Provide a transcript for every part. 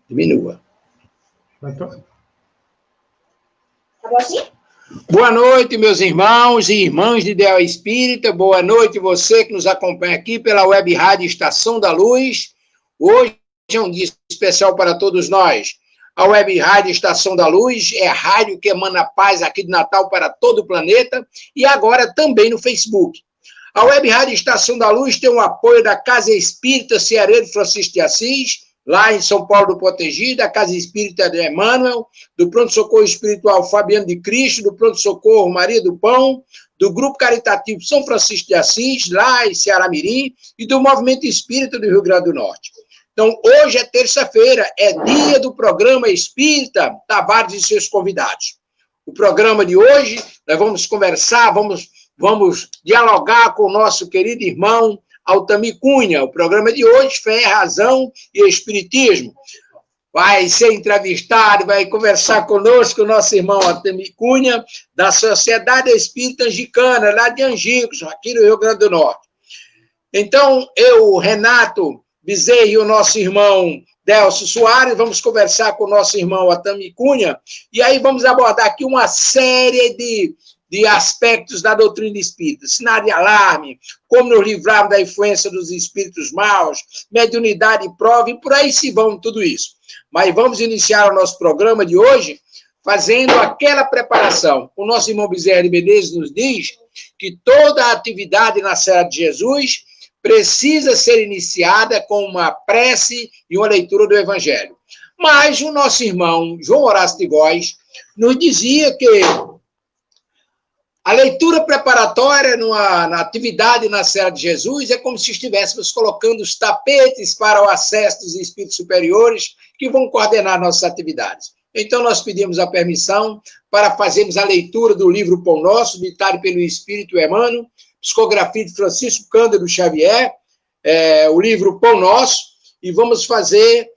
Diminua. Tá bom assim? Boa noite, meus irmãos e irmãs de Ideal Espírita. Boa noite, você que nos acompanha aqui pela Web Rádio Estação da Luz. Hoje é um dia especial para todos nós. A Web Rádio Estação da Luz é a rádio que emana paz aqui de Natal para todo o planeta e agora também no Facebook. A Web Rádio Estação da Luz tem o apoio da Casa Espírita Ceareiro Francisco de Assis, lá em São Paulo do Protegido, da Casa Espírita de Emmanuel, do Pronto Socorro Espiritual Fabiano de Cristo, do Pronto Socorro Maria do Pão, do Grupo Caritativo São Francisco de Assis, lá em Ceará Mirim, e do Movimento Espírita do Rio Grande do Norte. Então, hoje é terça-feira, é dia do programa Espírita Tavares e seus convidados. O programa de hoje, nós vamos conversar, vamos dialogar com o nosso querido irmão Altamir Cunha. O programa de hoje, Fé, Razão e Espiritismo. Vai ser entrevistado, vai conversar conosco o nosso irmão Altamir Cunha, da Sociedade Espírita Angicana, lá de Angicos, aqui no Rio Grande do Norte. Então, eu, Renato Bezerra e o nosso irmão Delcio Soares, vamos conversar com o nosso irmão Altamir Cunha, e aí vamos abordar aqui uma série de aspectos da doutrina espírita, sinal de alarme, como nos livrarmos da influência dos espíritos maus, mediunidade e prova, e por aí se vão tudo isso. Mas vamos iniciar o nosso programa de hoje fazendo aquela preparação. O nosso irmão Bezerra de Menezes nos diz que toda a atividade na Serra de Jesus precisa ser iniciada com uma prece e uma leitura do Evangelho. Mas o nosso irmão João Horácio de Góes nos dizia que a leitura preparatória na atividade na Serra de Jesus é como se estivéssemos colocando os tapetes para o acesso dos espíritos superiores que vão coordenar nossas atividades. Então, nós pedimos a permissão para fazermos a leitura do livro Pão Nosso, ditado pelo Espírito Emmanuel, psicografia de Francisco Cândido Xavier, o livro Pão Nosso, e vamos fazer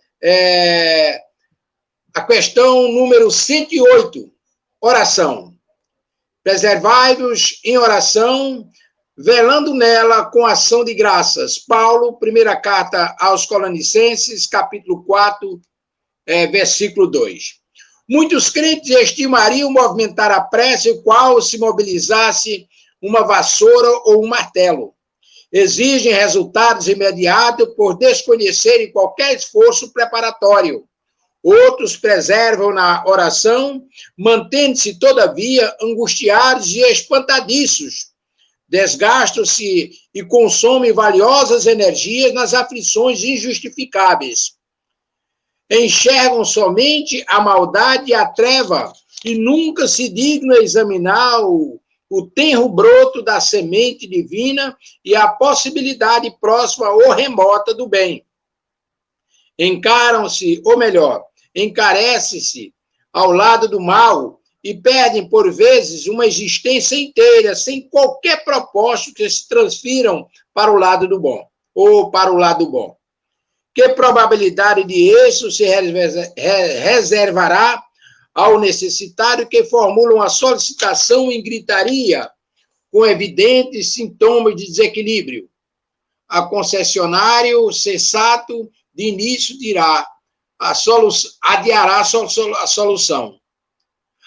a questão número 108, oração. Preservai-vos em oração, velando nela com ação de graças. Paulo, primeira carta aos Colonicenses, capítulo 4, versículo 2. Muitos crentes estimariam movimentar a prece, o qual se mobilizasse uma vassoura ou um martelo. Exigem resultados imediatos por desconhecerem qualquer esforço preparatório. Outros preservam na oração, mantendo-se, todavia, angustiados e espantadiços. Desgastam-se e consomem valiosas energias nas aflições injustificáveis. Enxergam somente a maldade e a treva e nunca se dignam a examinar o tenro broto da semente divina e a possibilidade próxima ou remota do bem. Encaram-se, ou melhor, encarecem-se ao lado do mal e perdem, por vezes, uma existência inteira sem qualquer propósito que se transfiram para o lado do bom, ou para o lado bom. Que probabilidade de êxito se reservará ao necessitado que formula uma solicitação em gritaria, com evidentes sintomas de desequilíbrio? A concessionário sensato de início adiará a solução,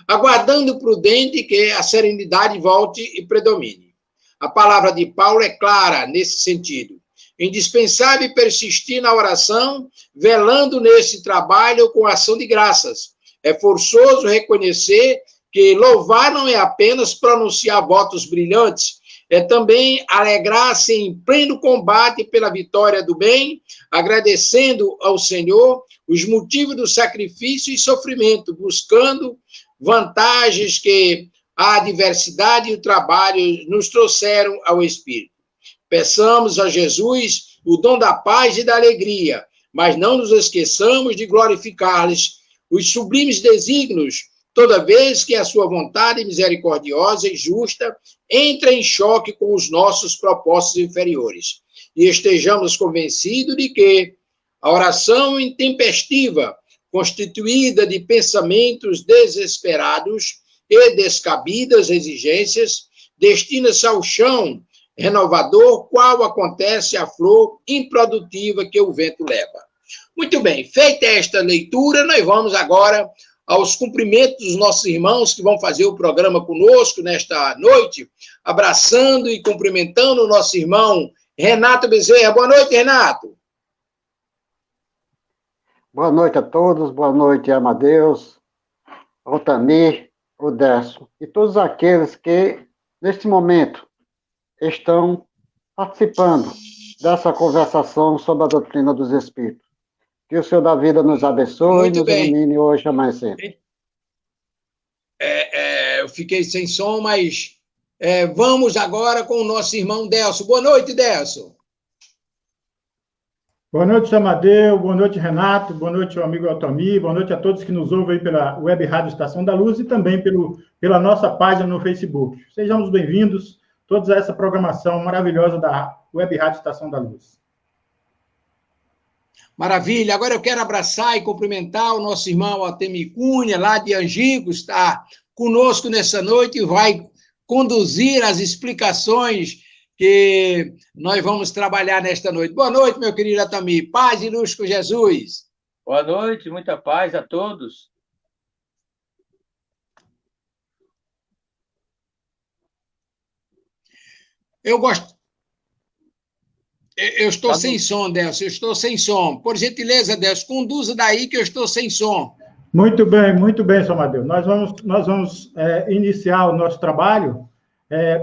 aguardando prudente que a serenidade volte e predomine. A palavra de Paulo é clara nesse sentido. Indispensável persistir na oração, velando nesse trabalho com ação de graças. É forçoso reconhecer que louvar não é apenas pronunciar votos brilhantes, é também alegrar-se em pleno combate pela vitória do bem, agradecendo ao Senhor os motivos do sacrifício e sofrimento, buscando vantagens que a adversidade e o trabalho nos trouxeram ao Espírito. Peçamos a Jesus o dom da paz e da alegria, mas não nos esqueçamos de glorificar-lhes os sublimes desígnios, toda vez que a sua vontade misericordiosa e justa entra em choque com os nossos propósitos inferiores. E estejamos convencidos de que a oração intempestiva, constituída de pensamentos desesperados e descabidas exigências, destina-se ao chão renovador, qual acontece à flor improdutiva que o vento leva. Muito bem, feita esta leitura, nós vamos agora aos cumprimentos dos nossos irmãos que vão fazer o programa conosco nesta noite, abraçando e cumprimentando o nosso irmão Renato Bezerra. Boa noite, Renato. Boa noite a todos, boa noite, Amadeus, Altamir, Odécio e todos aqueles que, neste momento, estão participando dessa conversação sobre a doutrina dos Espíritos. Que o Senhor da vida nos abençoe e nos ilumine hoje e mais sempre. Eu fiquei sem som, mas vamos agora com o nosso irmão Delso. Boa noite, Delso. Boa noite, Amadeu. Boa noite, Renato. Boa noite, meu amigo Altamir. Boa noite a todos que nos ouvem aí pela Web Rádio Estação da Luz e também pela nossa página no Facebook. Sejamos bem-vindos todos a essa programação maravilhosa da Web Rádio Estação da Luz. Maravilha. Agora eu quero abraçar e cumprimentar o nosso irmão Altemir Cunha, lá de Angico, está conosco nessa noite e vai conduzir as explicações que nós vamos trabalhar nesta noite. Boa noite, meu querido Altemir. Paz e luz com Jesus. Boa noite, muita paz a todos. Eu estou sem som, Delcio, eu estou sem som. Por gentileza, Delcio, conduza daí que eu estou sem som. Muito bem, São Amadeu. Nós vamos iniciar o nosso trabalho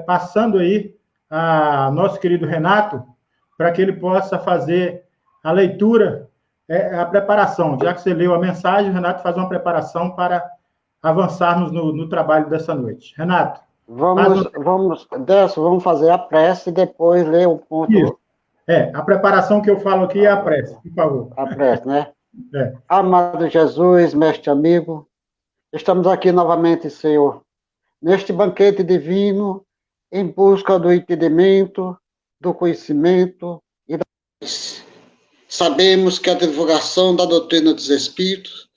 passando aí a nosso querido Renato para que ele possa fazer a leitura, a preparação. Já que você leu a mensagem, o Renato faz uma preparação para avançarmos no trabalho dessa noite. Renato. Vamos fazer a prece e depois ler o ponto. Isso. A preparação que eu falo aqui é a prece, por favor. A prece, né? Amado Jesus, mestre amigo, estamos aqui novamente, Senhor, neste banquete divino, em busca do entendimento, do conhecimento e da paz. Sabemos que a divulgação da doutrina dos Espíritos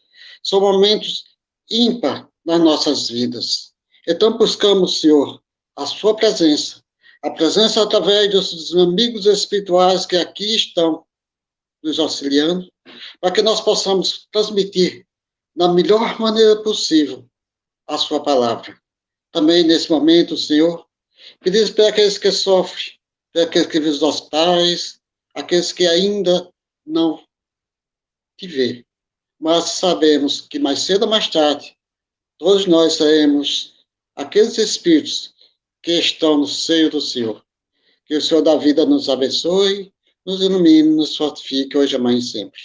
são momentos ímpar nas nossas vidas. Então buscamos, Senhor, a sua presença, a presença através dos amigos espirituais que aqui estão nos auxiliando, para que nós possamos transmitir da melhor maneira possível a sua palavra. Também, nesse momento, Senhor, pedimos para aqueles que sofrem, para aqueles que vivem nos hospitais, aqueles que ainda não te vê. Mas sabemos que mais cedo ou mais tarde, todos nós seremos aqueles espíritos que estão no seio do Senhor. Que o Senhor da vida nos abençoe, nos ilumine, nos fortifique hoje, amanhã e sempre.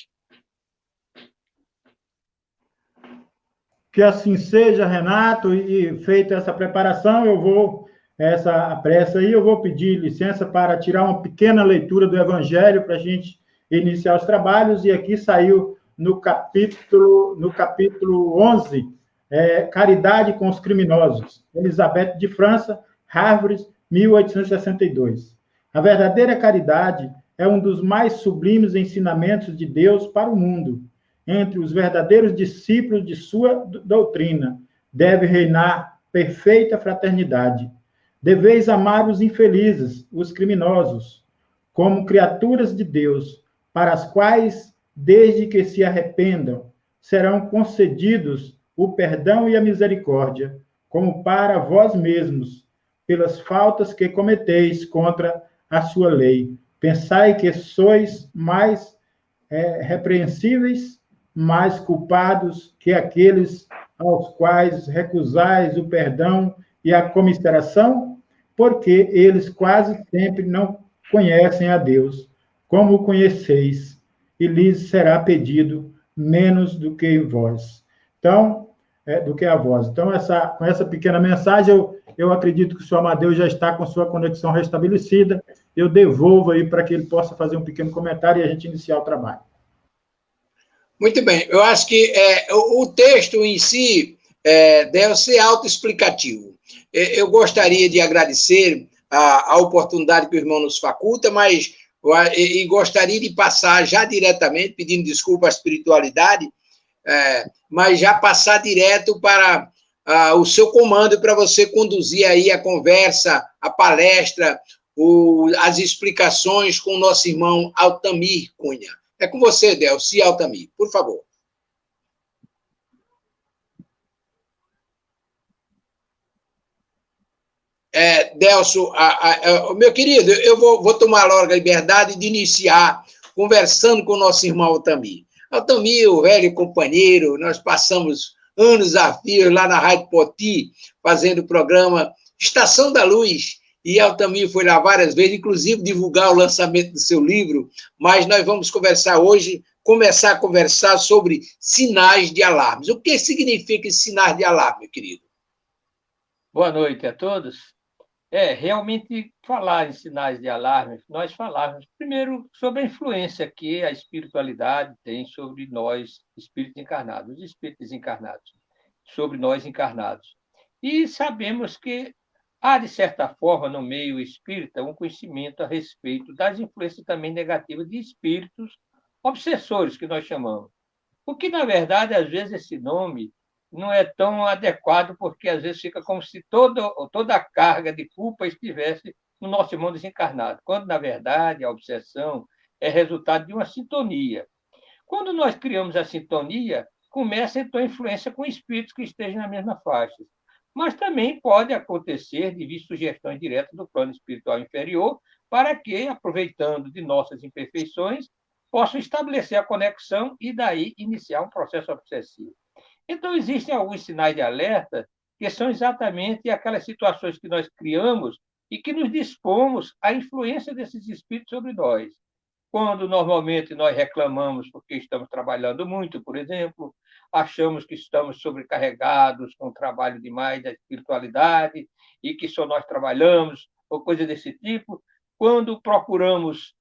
Que assim seja, Renato, e feita essa preparação, essa pressa aí, eu vou pedir licença para tirar uma pequena leitura do Evangelho para a gente iniciar os trabalhos, e aqui saiu no capítulo 11, Caridade com os Criminosos, Elizabeth de França, Harvard, 1862. A verdadeira caridade é um dos mais sublimes ensinamentos de Deus para o mundo. Entre os verdadeiros discípulos de sua doutrina deve reinar perfeita fraternidade. Deveis amar os infelizes, os criminosos, como criaturas de Deus, para as quais, desde que se arrependam, serão concedidos o perdão e a misericórdia, como para vós mesmos, pelas faltas que cometeis contra a sua lei. Pensai que sois mais repreensíveis, mais culpados que aqueles aos quais recusais o perdão e a comiseração, porque eles quase sempre não conhecem a Deus, como o conheceis, e lhes será pedido menos do que vós. Então, do que a vós. Então, com essa pequena mensagem, eu acredito que o senhor Amadeu já está com sua conexão restabelecida. Eu devolvo aí para que ele possa fazer um pequeno comentário e a gente iniciar o trabalho. Muito bem. Eu acho que o texto em si deve ser autoexplicativo. Eu gostaria de agradecer a oportunidade que o irmão nos faculta, mas gostaria de passar já diretamente, pedindo desculpa à espiritualidade, mas já passar direto para o seu comando para você conduzir aí a conversa, a palestra, as explicações com o nosso irmão Altamir Cunha. É com você, Delcio e Altamir, por favor. Delcio, meu querido, eu vou tomar logo a liberdade de iniciar conversando com o nosso irmão Altamir. Altamir, o velho companheiro, nós passamos anos a fio lá na Rádio Poti, fazendo o programa Estação da Luz, e Altamir foi lá várias vezes, inclusive divulgar o lançamento do seu livro, mas nós vamos conversar hoje, começar a conversar sobre sinais de alarmes. O que significa esse sinais de alarme, meu querido? Boa noite a todos. Realmente falar em sinais de alarme, nós falávamos primeiro sobre a influência que a espiritualidade tem sobre nós, espíritos encarnados, os espíritos encarnados, sobre nós encarnados. E sabemos que há, de certa forma, no meio espírita, um conhecimento a respeito das influências também negativas de espíritos obsessores, que nós chamamos. O que, na verdade, às vezes esse nome não é tão adequado, porque às vezes fica como se toda a carga de culpa estivesse no nosso irmão desencarnado, quando, na verdade, a obsessão é resultado de uma sintonia. Quando nós criamos a sintonia, começa, então, a influência com espíritos que estejam na mesma faixa. Mas também pode acontecer de vir sugestões diretas do plano espiritual inferior para que, aproveitando de nossas imperfeições, possam estabelecer a conexão e, daí, iniciar um processo obsessivo. Então, existem alguns sinais de alerta que são exatamente aquelas situações que nós criamos e que nos dispomos à influência desses espíritos sobre nós. Quando, normalmente, nós reclamamos porque estamos trabalhando muito, por exemplo, achamos que estamos sobrecarregados com o trabalho demais da espiritualidade e que só nós trabalhamos, ou coisa desse tipo. Quando procuramos,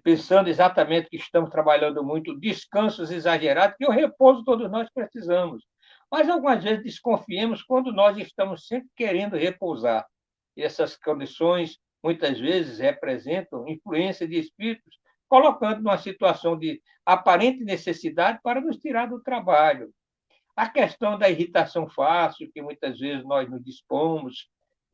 pensando exatamente que estamos trabalhando muito, descansos exagerados, que o repouso todos nós precisamos. Mas algumas vezes desconfiemos quando nós estamos sempre querendo repousar. E essas condições, muitas vezes, representam influência de espíritos, colocando numa situação de aparente necessidade para nos tirar do trabalho. A questão da irritação fácil, que muitas vezes nós nos dispomos,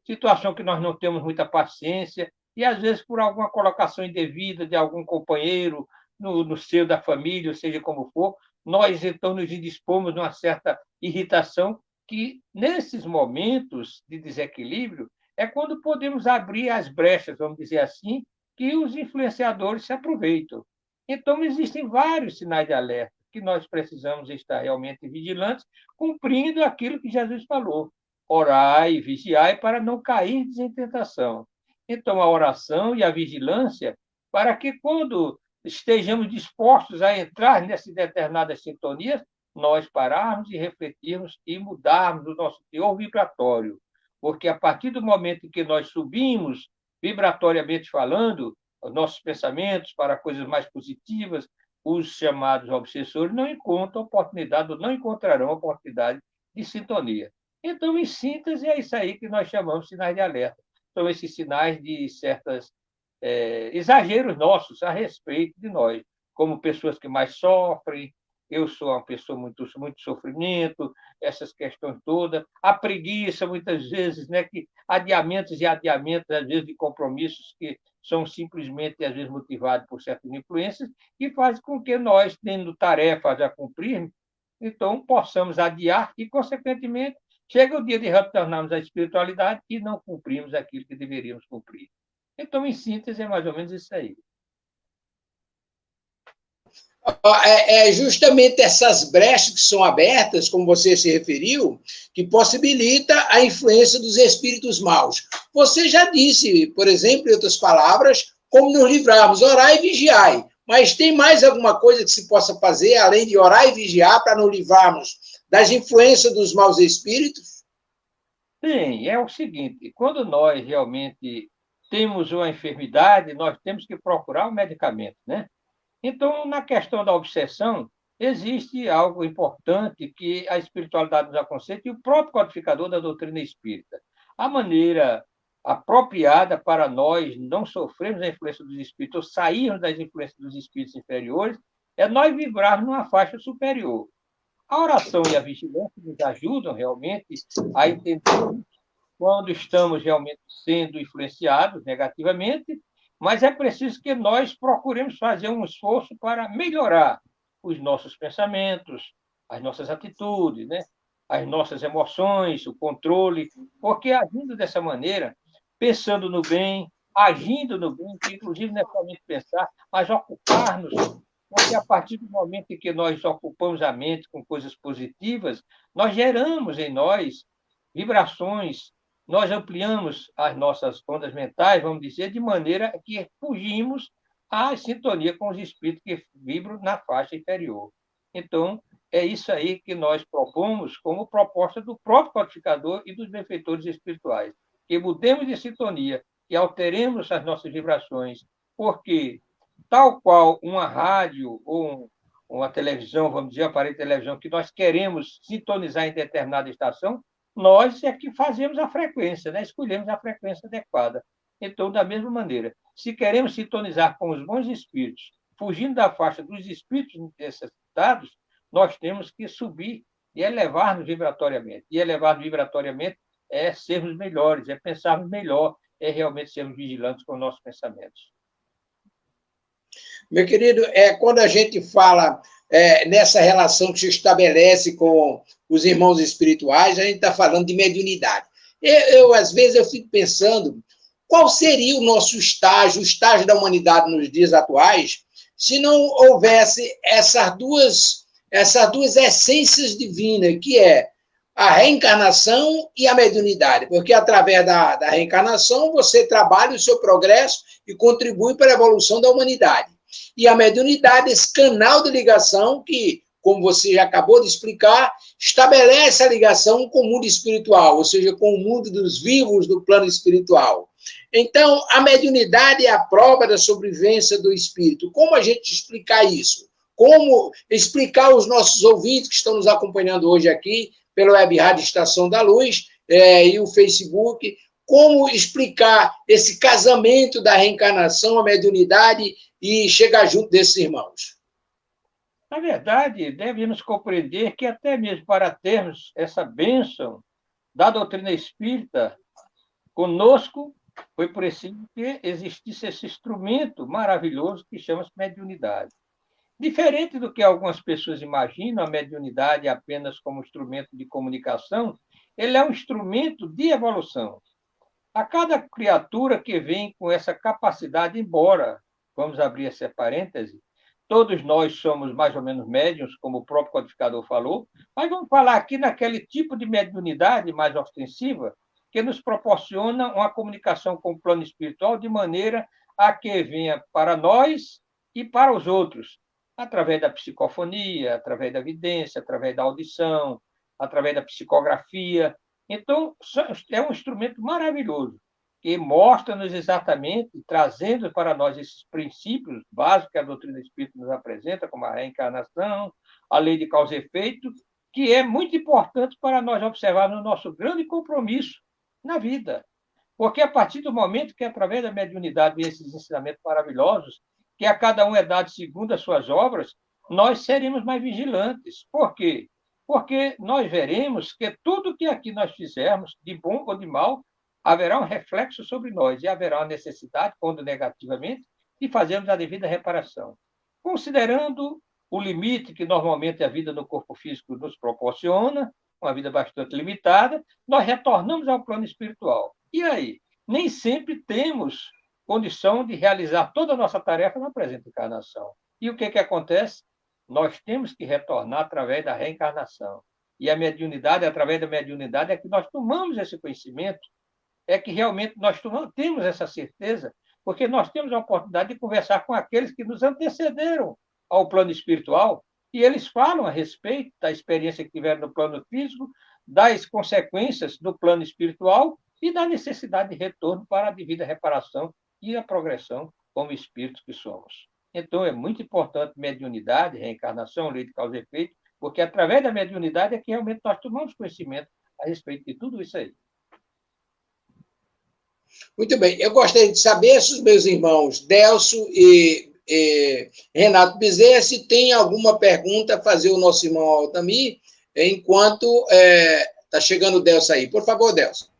situação que nós não temos muita paciência, e às vezes por alguma colocação indevida de algum companheiro no seio da família, ou seja como for, nós então nos indispomos numa certa irritação que, nesses momentos de desequilíbrio, é quando podemos abrir as brechas, vamos dizer assim, que os influenciadores se aproveitam. Então, existem vários sinais de alerta que nós precisamos estar realmente vigilantes, cumprindo aquilo que Jesus falou: orai e vigiai para não cair em tentação. Então, a oração e a vigilância, para que, quando estejamos dispostos a entrar nessas determinadas sintonias, nós pararmos e refletirmos e mudarmos o nosso teor vibratório. Porque, a partir do momento em que nós subimos, vibratoriamente falando, os nossos pensamentos para coisas mais positivas, os chamados obsessores não encontram oportunidade, ou não encontrarão oportunidade de sintonia. Então, em síntese, é isso aí que nós chamamos de sinais de alerta. São esses sinais de certos exageros nossos a respeito de nós, como pessoas que mais sofrem. Eu sou uma pessoa muito sofrimento, essas questões todas, a preguiça, muitas vezes, né, que adiamentos e adiamentos, às vezes, de compromissos que são simplesmente, às vezes, motivados por certas influências, que fazem com que nós, tendo tarefas a cumprir, então, possamos adiar e, consequentemente, chega o dia de retornarmos à espiritualidade e não cumprimos aquilo que deveríamos cumprir. Então, em síntese, é mais ou menos isso aí. É justamente essas brechas que são abertas, como você se referiu, que possibilita a influência dos espíritos maus. Você já disse, por exemplo, em outras palavras, como nos livrarmos, orar e vigiar. Mas tem mais alguma coisa que se possa fazer, além de orar e vigiar, para nos livrarmos das influências dos maus espíritos? Sim, é o seguinte: quando nós realmente temos uma enfermidade, nós temos que procurar um medicamento, né? Então, na questão da obsessão, existe algo importante que a espiritualidade nos aconselha, e o próprio codificador da doutrina espírita. A maneira apropriada para nós não sofrermos a influência dos espíritos, ou sairmos das influências dos espíritos inferiores, é nós vibrarmos numa faixa superior. A oração e a vigilância nos ajudam realmente a entender quando estamos realmente sendo influenciados negativamente mas é preciso que nós procuremos fazer um esforço para melhorar os nossos pensamentos, as nossas atitudes, né? As nossas emoções, o controle, porque agindo dessa maneira, pensando no bem, agindo no bem, que inclusive não é somente pensar, mas ocupar-nos, porque a partir do momento em que nós ocupamos a mente com coisas positivas, nós geramos em nós vibrações, nós ampliamos as nossas ondas mentais, vamos dizer, de maneira que fugimos à sintonia com os espíritos que vibram na faixa inferior. Então, é isso aí que nós propomos como proposta do próprio codificador e dos benfeitores espirituais, que mudemos de sintonia e alteremos as nossas vibrações, porque, tal qual uma rádio ou uma televisão, vamos dizer, um aparelho de televisão, que nós queremos sintonizar em determinada estação, nós é que fazemos a frequência, né? Escolhemos a frequência adequada. Então, da mesma maneira, se queremos sintonizar com os bons espíritos, fugindo da faixa dos espíritos necessitados, nós temos que subir e elevar-nos vibratoriamente. E elevar-nos vibratoriamente é sermos melhores, é pensarmos melhor, é realmente sermos vigilantes com os nossos pensamentos. Meu querido, quando a gente fala nessa relação que se estabelece com os irmãos espirituais, a gente está falando de mediunidade. Às vezes, eu fico pensando qual seria o nosso estágio, o estágio da humanidade nos dias atuais, se não houvesse essas duas essências divinas, que é a reencarnação e a mediunidade, porque através da reencarnação você trabalha o seu progresso e contribui para a evolução da humanidade. E a mediunidade, esse canal de ligação que, como você já acabou de explicar, estabelece a ligação com o mundo espiritual, ou seja, com o mundo dos vivos do plano espiritual. Então, a mediunidade é a prova da sobrevivência do espírito. Como a gente explicar isso? Como explicar aos nossos ouvintes que estão nos acompanhando hoje aqui, pela Web Rádio Estação da Luz e o Facebook, como explicar esse casamento da reencarnação, a mediunidade e chegar junto desses irmãos? Na verdade, devemos compreender que até mesmo para termos essa bênção da doutrina espírita conosco, foi preciso que existisse esse instrumento maravilhoso que chama-se mediunidade. Diferente do que algumas pessoas imaginam, a mediunidade apenas como instrumento de comunicação, ele é um instrumento de evolução. A cada criatura que vem com essa capacidade, embora, vamos abrir essa parêntese, todos nós somos mais ou menos médiuns, como o próprio codificador falou, mas vamos falar aqui naquele tipo de mediunidade mais ostensiva, que nos proporciona uma comunicação com o plano espiritual de maneira a que venha para nós e para os outros, através da psicofonia, através da vidência, através da audição, através da psicografia. Então, é um instrumento maravilhoso, que mostra-nos exatamente, trazendo para nós esses princípios básicos que a doutrina espírita nos apresenta, como a reencarnação, a lei de causa e efeito, que é muito importante para nós observarmos o nosso grande compromisso na vida. Porque a partir do momento que, através da mediunidade e esses ensinamentos maravilhosos, que a cada um é dado segundo as suas obras, nós seremos mais vigilantes. Por quê? Porque nós veremos que tudo que aqui nós fizermos, de bom ou de mal, haverá um reflexo sobre nós e haverá uma necessidade, quando negativamente, de fazermos a devida reparação. Considerando o limite que normalmente a vida no corpo físico nos proporciona, uma vida bastante limitada, nós retornamos ao plano espiritual. E aí? Nem sempre temos condição de realizar toda a nossa tarefa na presente encarnação. E o que acontece? Nós temos que retornar através da reencarnação. E a mediunidade, através da mediunidade, é que nós tomamos esse conhecimento, é que realmente nós temos essa certeza, porque nós temos a oportunidade de conversar com aqueles que nos antecederam ao plano espiritual, e eles falam a respeito da experiência que tiveram no plano físico, das consequências do plano espiritual e da necessidade de retorno para a devida reparação e a progressão como espíritos que somos. Então, é muito importante mediunidade, reencarnação, lei de causa e efeito, porque através da mediunidade é que realmente nós tomamos conhecimento a respeito de tudo isso aí. Muito bem. Eu gostaria de saber se os meus irmãos Delcio e Renato Bezerra, se tem alguma pergunta a fazer o nosso irmão Altamir, enquanto está chegando o Delcio aí. Por favor, Delcio.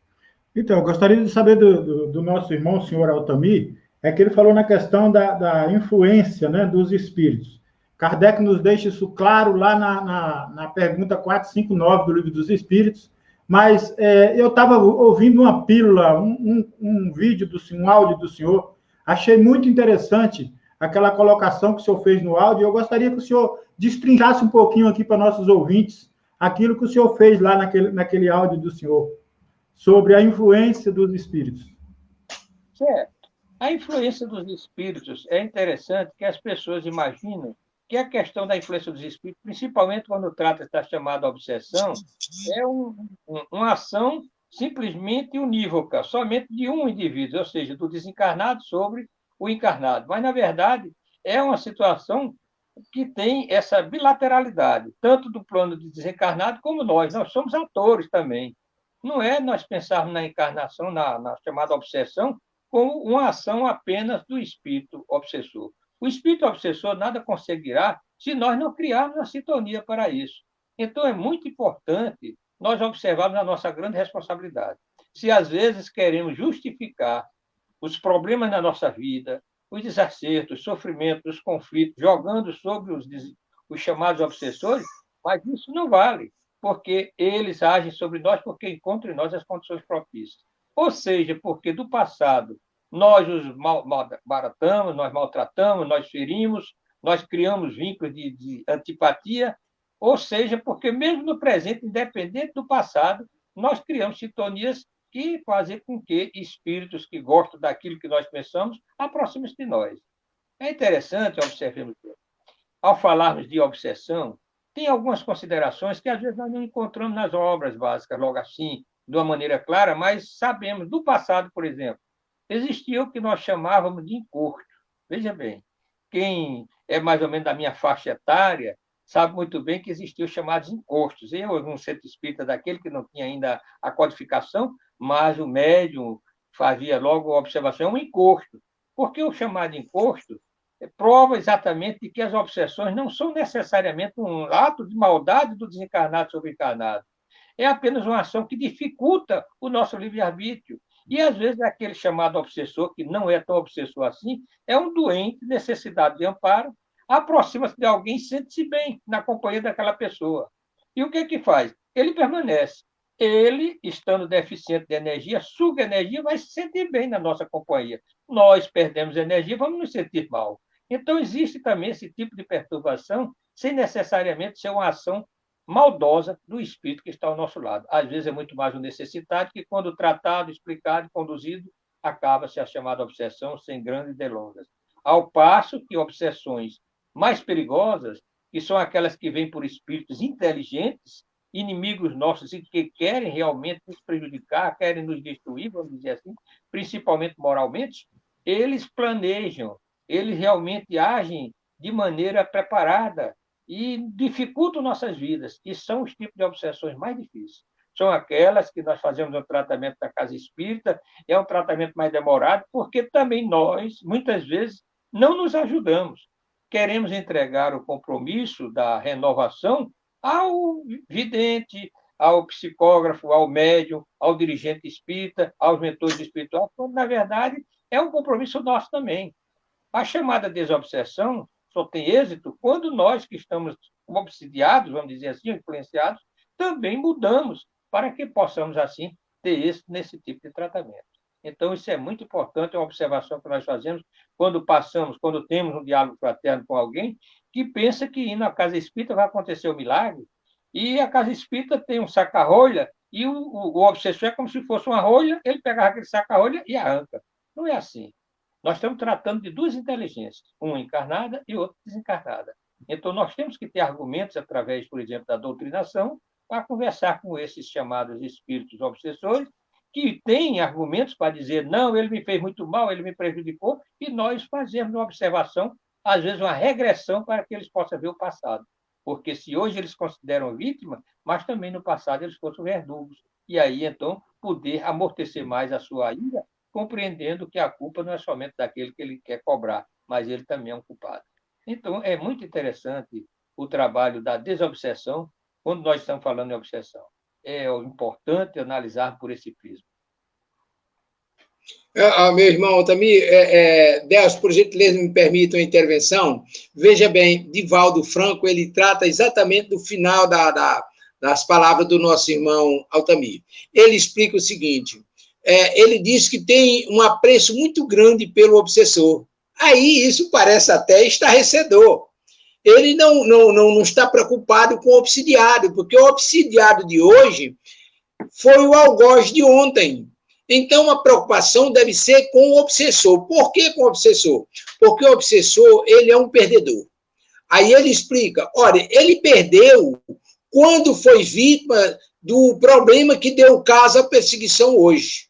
Então, eu gostaria de saber do nosso irmão, o senhor Altamir, é que ele falou na questão da influência, né, dos espíritos. Kardec nos deixa isso claro lá na pergunta 459 do Livro dos Espíritos, mas eu estava ouvindo uma pílula, um vídeo do senhor, um áudio do senhor, achei muito interessante aquela colocação que o senhor fez no áudio, eu gostaria que o senhor destrinchasse um pouquinho aqui para nossos ouvintes aquilo que o senhor fez lá naquele áudio do senhor, sobre a influência dos espíritos. Certo. A influência dos espíritos é interessante que as pessoas imaginam que a questão da influência dos espíritos, principalmente quando trata da chamada obsessão, é uma ação simplesmente unívoca, somente de um indivíduo, ou seja, do desencarnado sobre o encarnado. Mas, na verdade, é uma situação que tem essa bilateralidade, tanto do plano de desencarnado como nós. Nós somos atores também. Não é nós pensarmos na encarnação, na chamada obsessão, como uma ação apenas do espírito obsessor. O espírito obsessor nada conseguirá se nós não criarmos a sintonia para isso. Então, é muito importante nós observarmos a nossa grande responsabilidade. Se, às vezes, queremos justificar os problemas na nossa vida, os desacertos, os sofrimentos, os conflitos, jogando sobre os chamados obsessores, mas isso não vale, porque eles agem sobre nós porque encontram em nós as condições propícias. Ou seja, porque do passado nós os maltratamos, nós maltratamos, nós ferimos, nós criamos vínculos de antipatia, ou seja, porque mesmo no presente, independente do passado, nós criamos sintonias que fazem com que espíritos que gostam daquilo que nós pensamos aproximem-se de nós. É interessante observarmos. Ao falarmos de obsessão, tem algumas considerações que às vezes nós não encontramos nas obras básicas, logo assim, de uma maneira clara, mas sabemos do passado, por exemplo, existia o que nós chamávamos de encosto. Veja bem, quem é mais ou menos da minha faixa etária sabe muito bem que existiam os chamados encostos. Eu, um centro espírita daquele que não tinha ainda a codificação, mas o médium fazia logo a observação, é um encosto. Porque o chamado encosto prova exatamente de que as obsessões não são necessariamente um ato de maldade do desencarnado sobre o encarnado. É apenas uma ação que dificulta o nosso livre-arbítrio. E, às vezes, aquele chamado obsessor, que não é tão obsessor assim, é um doente, necessidade de amparo, aproxima-se de alguém e sente-se bem na companhia daquela pessoa. E o que é que faz? Ele permanece. Ele, estando deficiente de energia, suga energia, vai se sentir bem na nossa companhia. Nós perdemos energia, vamos nos sentir mal. Então, existe também esse tipo de perturbação, sem necessariamente ser uma ação maldosa do espírito que está ao nosso lado. Às vezes é muito mais um necessitado que, quando tratado, explicado e conduzido, acaba-se a chamada obsessão sem grandes delongas. Ao passo que obsessões mais perigosas, que são aquelas que vêm por espíritos inteligentes, inimigos nossos e que querem realmente nos prejudicar, querem nos destruir, vamos dizer assim, principalmente moralmente, eles planejam, eles realmente agem de maneira preparada e dificultam nossas vidas, e são os tipos de obsessões mais difíceis. São aquelas que nós fazemos no tratamento da casa espírita, é um tratamento mais demorado, porque também nós, muitas vezes, não nos ajudamos. Queremos entregar o compromisso da renovação ao vidente, ao psicógrafo, ao médium, ao dirigente espírita, aos mentores espirituais, quando, na verdade, é um compromisso nosso também. A chamada desobsessão só tem êxito quando nós, que estamos obsidiados, vamos dizer assim, influenciados, também mudamos para que possamos, assim, ter êxito nesse tipo de tratamento. Então, isso é muito importante, é uma observação que nós fazemos quando temos um diálogo fraterno com alguém que pensa que indo à casa espírita vai acontecer o milagre, e a casa espírita tem um saca-rolha, e o obsessor é como se fosse uma rolha, ele pegava aquele saca-rolha e arranca. Não é assim. Nós estamos tratando de duas inteligências, uma encarnada e outra desencarnada. Então, nós temos que ter argumentos, através, por exemplo, da doutrinação, para conversar com esses chamados espíritos obsessores, que têm argumentos para dizer, não, ele me fez muito mal, ele me prejudicou, e nós fazemos uma observação, às vezes uma regressão, para que eles possam ver o passado. Porque se hoje eles consideram vítima, mas também no passado eles foram verdugos. E aí, então, poder amortecer mais a sua ira, compreendendo que a culpa não é somente daquele que ele quer cobrar, mas ele também é um culpado. Então, é muito interessante o trabalho da desobsessão, quando nós estamos falando em obsessão. É importante analisar por esse prisma. Meu irmão Altamir, Deus, por gentileza, me permita uma intervenção. Veja bem, Divaldo Franco, ele trata exatamente do final das palavras do nosso irmão Altamir. Ele explica o seguinte, ele diz que tem um apreço muito grande pelo obsessor. Aí isso parece até estarrecedor. Ele não está preocupado com o obsidiado, porque o obsidiado de hoje foi o algoz de ontem. Então, a preocupação deve ser com o obsessor. Por que com o obsessor? Porque o obsessor, ele é um perdedor. Aí ele explica, olha, ele perdeu quando foi vítima do problema que deu caso à perseguição hoje.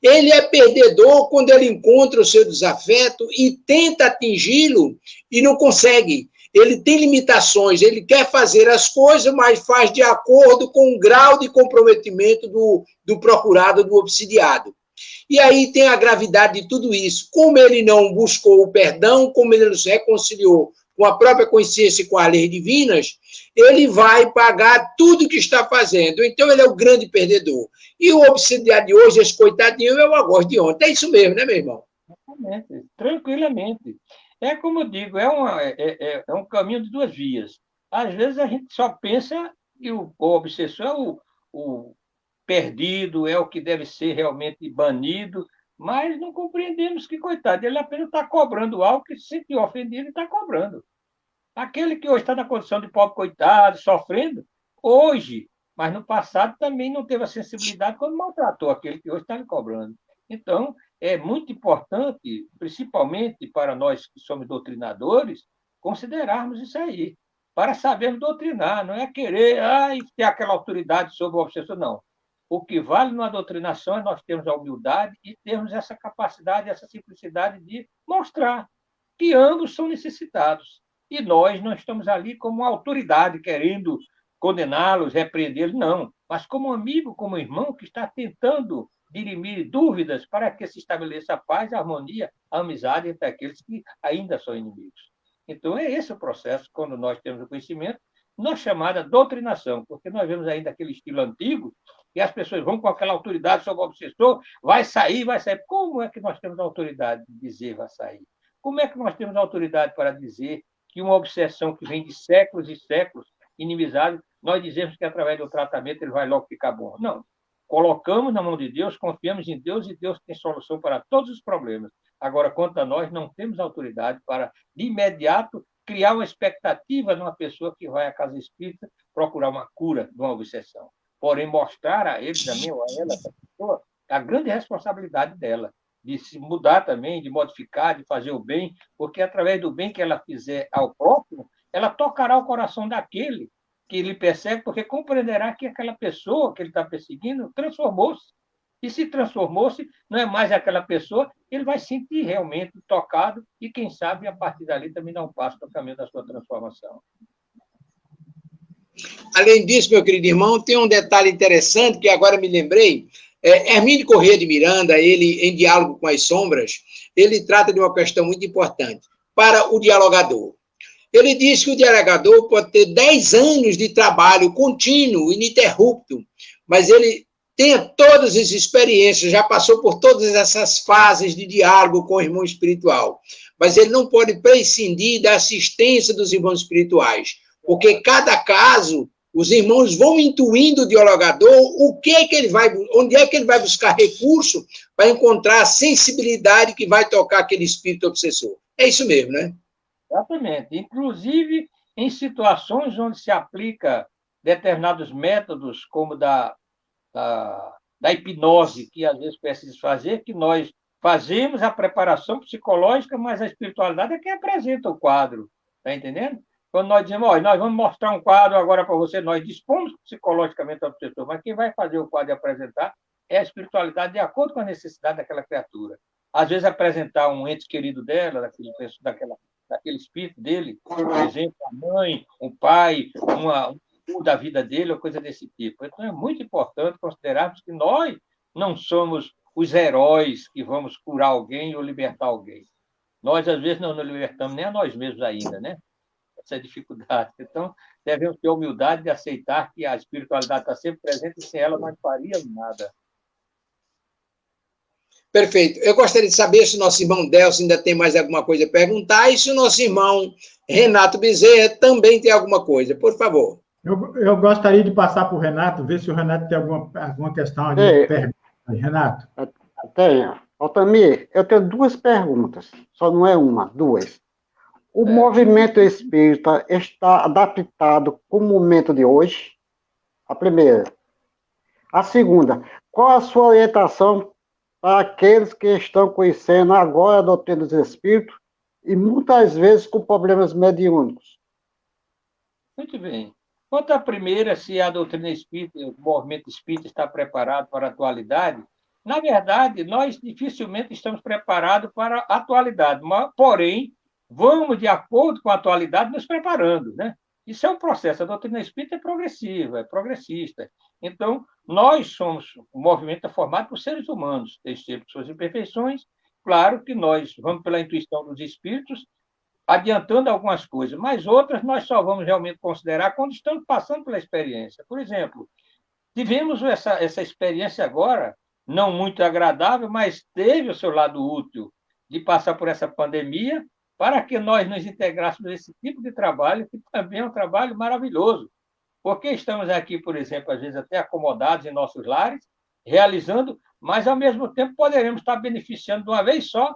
Ele é perdedor quando ele encontra o seu desafeto e tenta atingi-lo e não consegue. Ele tem limitações, ele quer fazer as coisas, mas faz de acordo com o grau de comprometimento do procurado, do obsidiado. E aí tem a gravidade de tudo isso. Como ele não buscou o perdão, como ele não se reconciliou com a própria consciência e com as leis divinas, ele vai pagar tudo que está fazendo. Então, ele é o grande perdedor. E o obsidiado de hoje, esse coitadinho, é o algoz de ontem. É isso mesmo, né, meu irmão? Exatamente, tranquilamente. É como eu digo, é um caminho de duas vias. Às vezes a gente só pensa que o obsessor é o perdido, é o que deve ser realmente banido, mas não compreendemos que, coitado, ele apenas está cobrando algo que se sentiu ofendido e está cobrando. Aquele que hoje está na condição de pobre coitado, sofrendo, hoje, mas no passado também não teve a sensibilidade quando maltratou aquele que hoje está lhe cobrando. Então, é muito importante, principalmente para nós que somos doutrinadores, considerarmos isso aí, para sabermos doutrinar, não é querer ter aquela autoridade sobre o obsessor, não. O que vale numa doutrinação é nós termos a humildade e termos essa capacidade, essa simplicidade de mostrar que ambos são necessitados. E nós não estamos ali como uma autoridade querendo condená-los, repreendê-los, não. Mas como amigo, como irmão que está tentando dirimir dúvidas para que se estabeleça a paz, a harmonia, a amizade entre aqueles que ainda são inimigos. Então, é esse o processo, quando nós temos o conhecimento, na chamada doutrinação, porque nós vemos ainda aquele estilo antigo, e as pessoas vão com aquela autoridade sobre o obsessor, vai sair, vai sair. Como é que nós temos a autoridade de dizer vai sair? Como é que nós temos a autoridade para dizer que uma obsessão que vem de séculos e séculos, inimizade, nós dizemos que através do tratamento ele vai logo ficar bom? Não. Colocamos na mão de Deus, confiamos em Deus e Deus tem solução para todos os problemas. Agora, quanto a nós, não temos autoridade para, de imediato, criar uma expectativa numa pessoa que vai à casa espírita procurar uma cura de uma obsessão. Porém, mostrar a ele também, ou a ela, essa pessoa, a grande responsabilidade dela, de se mudar também, de modificar, de fazer o bem, porque através do bem que ela fizer ao próximo, ela tocará o coração daquele que ele persegue, porque compreenderá que aquela pessoa que ele está perseguindo transformou-se. E se transformou-se, não é mais aquela pessoa, ele vai se sentir realmente tocado e, quem sabe, a partir dali também dar um passo no caminho da sua transformação. Além disso, meu querido irmão, tem um detalhe interessante que agora me lembrei. Hermínio Corrêa de Miranda, ele, em Diálogo com as Sombras, ele trata de uma questão muito importante para o dialogador. Ele diz que o dialogador pode ter 10 anos de trabalho contínuo, ininterrupto, mas ele tenha todas as experiências, já passou por todas essas fases de diálogo com o irmão espiritual, mas ele não pode prescindir da assistência dos irmãos espirituais, porque cada caso, os irmãos vão intuindo o dialogador onde é que ele vai buscar recurso para encontrar a sensibilidade que vai tocar aquele espírito obsessor. É isso mesmo, né? Exatamente. Inclusive, em situações onde se aplica determinados métodos, como da hipnose, que às vezes precisa fazer, que nós fazemos a preparação psicológica, mas a espiritualidade é quem apresenta o quadro. Está entendendo? Quando nós dizemos, nós vamos mostrar um quadro agora para você, nós dispomos psicologicamente ao pessoa, mas quem vai fazer o quadro e apresentar é a espiritualidade de acordo com a necessidade daquela criatura. Às vezes, apresentar um ente querido dela, daquele espírito dele, por exemplo, a mãe, um pai, um da vida dele, ou coisa desse tipo. Então, é muito importante considerarmos que nós não somos os heróis que vamos curar alguém ou libertar alguém. Nós, às vezes, não nos libertamos nem a nós mesmos ainda, né? Essa dificuldade. Então, devemos ter a humildade de aceitar que a espiritualidade está sempre presente e sem ela não faríamos nada. Perfeito. Eu gostaria de saber se o nosso irmão Delcio ainda tem mais alguma coisa a perguntar e se o nosso irmão Renato Bezerra também tem alguma coisa. Por favor. Eu gostaria de passar para o Renato, ver se o Renato tem alguma questão, alguma pergunta. Renato? Tenho. Altamir, eu tenho duas perguntas, só não é uma, duas. O movimento espírita está adaptado com o momento de hoje? A primeira. A segunda, qual a sua orientação para aqueles que estão conhecendo agora a doutrina dos espíritos e muitas vezes com problemas mediúnicos? Muito bem. Quanto à primeira, se a doutrina espírita, o movimento espírita está preparado para a atualidade, na verdade, nós dificilmente estamos preparados para a atualidade, porém, vamos, de acordo com a atualidade, nos preparando, né? Isso é um processo. A doutrina espírita é progressiva, é progressista. Então, nós somos, o movimento é formado por seres humanos, tem sempre suas imperfeições. Claro que nós vamos pela intuição dos espíritos, adiantando algumas coisas, mas outras nós só vamos realmente considerar quando estamos passando pela experiência. Por exemplo, tivemos essa experiência agora, não muito agradável, mas teve o seu lado útil de passar por essa pandemia para que nós nos integrássemos nesse tipo de trabalho, que também é um trabalho maravilhoso. Porque estamos aqui, por exemplo, às vezes até acomodados em nossos lares, realizando, mas, ao mesmo tempo, poderemos estar beneficiando de uma vez só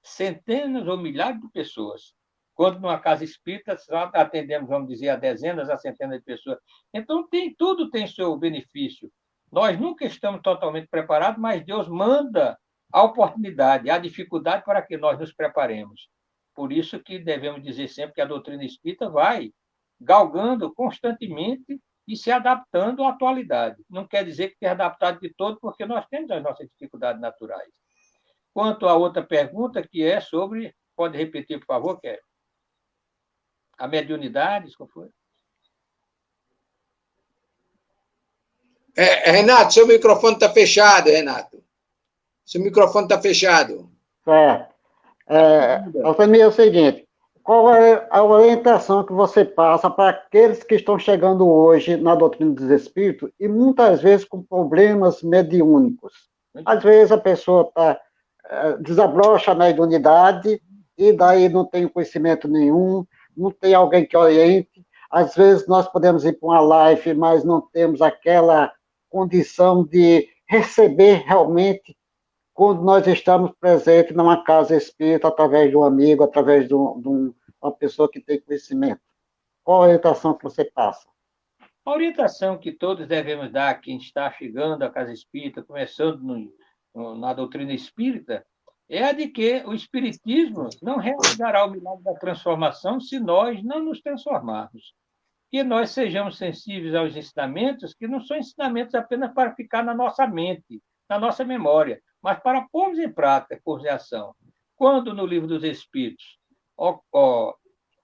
centenas ou milhares de pessoas. Quando numa casa espírita, só atendemos, vamos dizer, a dezenas, a centenas de pessoas. Então, tudo tem seu benefício. Nós nunca estamos totalmente preparados, mas Deus manda a oportunidade, a dificuldade para que nós nos preparemos. Por isso que devemos dizer sempre que a doutrina espírita vai galgando constantemente e se adaptando à atualidade. Não quer dizer que tenha adaptado de todo, porque nós temos as nossas dificuldades naturais. Quanto à outra pergunta, que é sobre... Pode repetir, por favor, Kelly? A mediunidade, qual foi? Renato, seu microfone está fechado, Renato. Seu microfone está fechado. Altamir, é o seguinte, qual é a orientação que você passa para aqueles que estão chegando hoje na doutrina dos espíritos e muitas vezes com problemas mediúnicos? Às vezes a pessoa desabrocha a mediunidade e daí não tem conhecimento nenhum, não tem alguém que oriente. Às vezes nós podemos ir para uma live, mas não temos aquela condição de receber realmente quando nós estamos presentes numa casa espírita, através de um amigo, através de uma pessoa que tem conhecimento. Qual a orientação que você passa? A orientação que todos devemos dar a quem está chegando à casa espírita, começando na doutrina espírita, é a de que o espiritismo não realizará o milagre da transformação se nós não nos transformarmos. Que nós sejamos sensíveis aos ensinamentos, que não são ensinamentos apenas para ficar na nossa mente, na nossa memória, mas para pôrmos em prática, pôrmos em ação. Quando no Livro dos Espíritos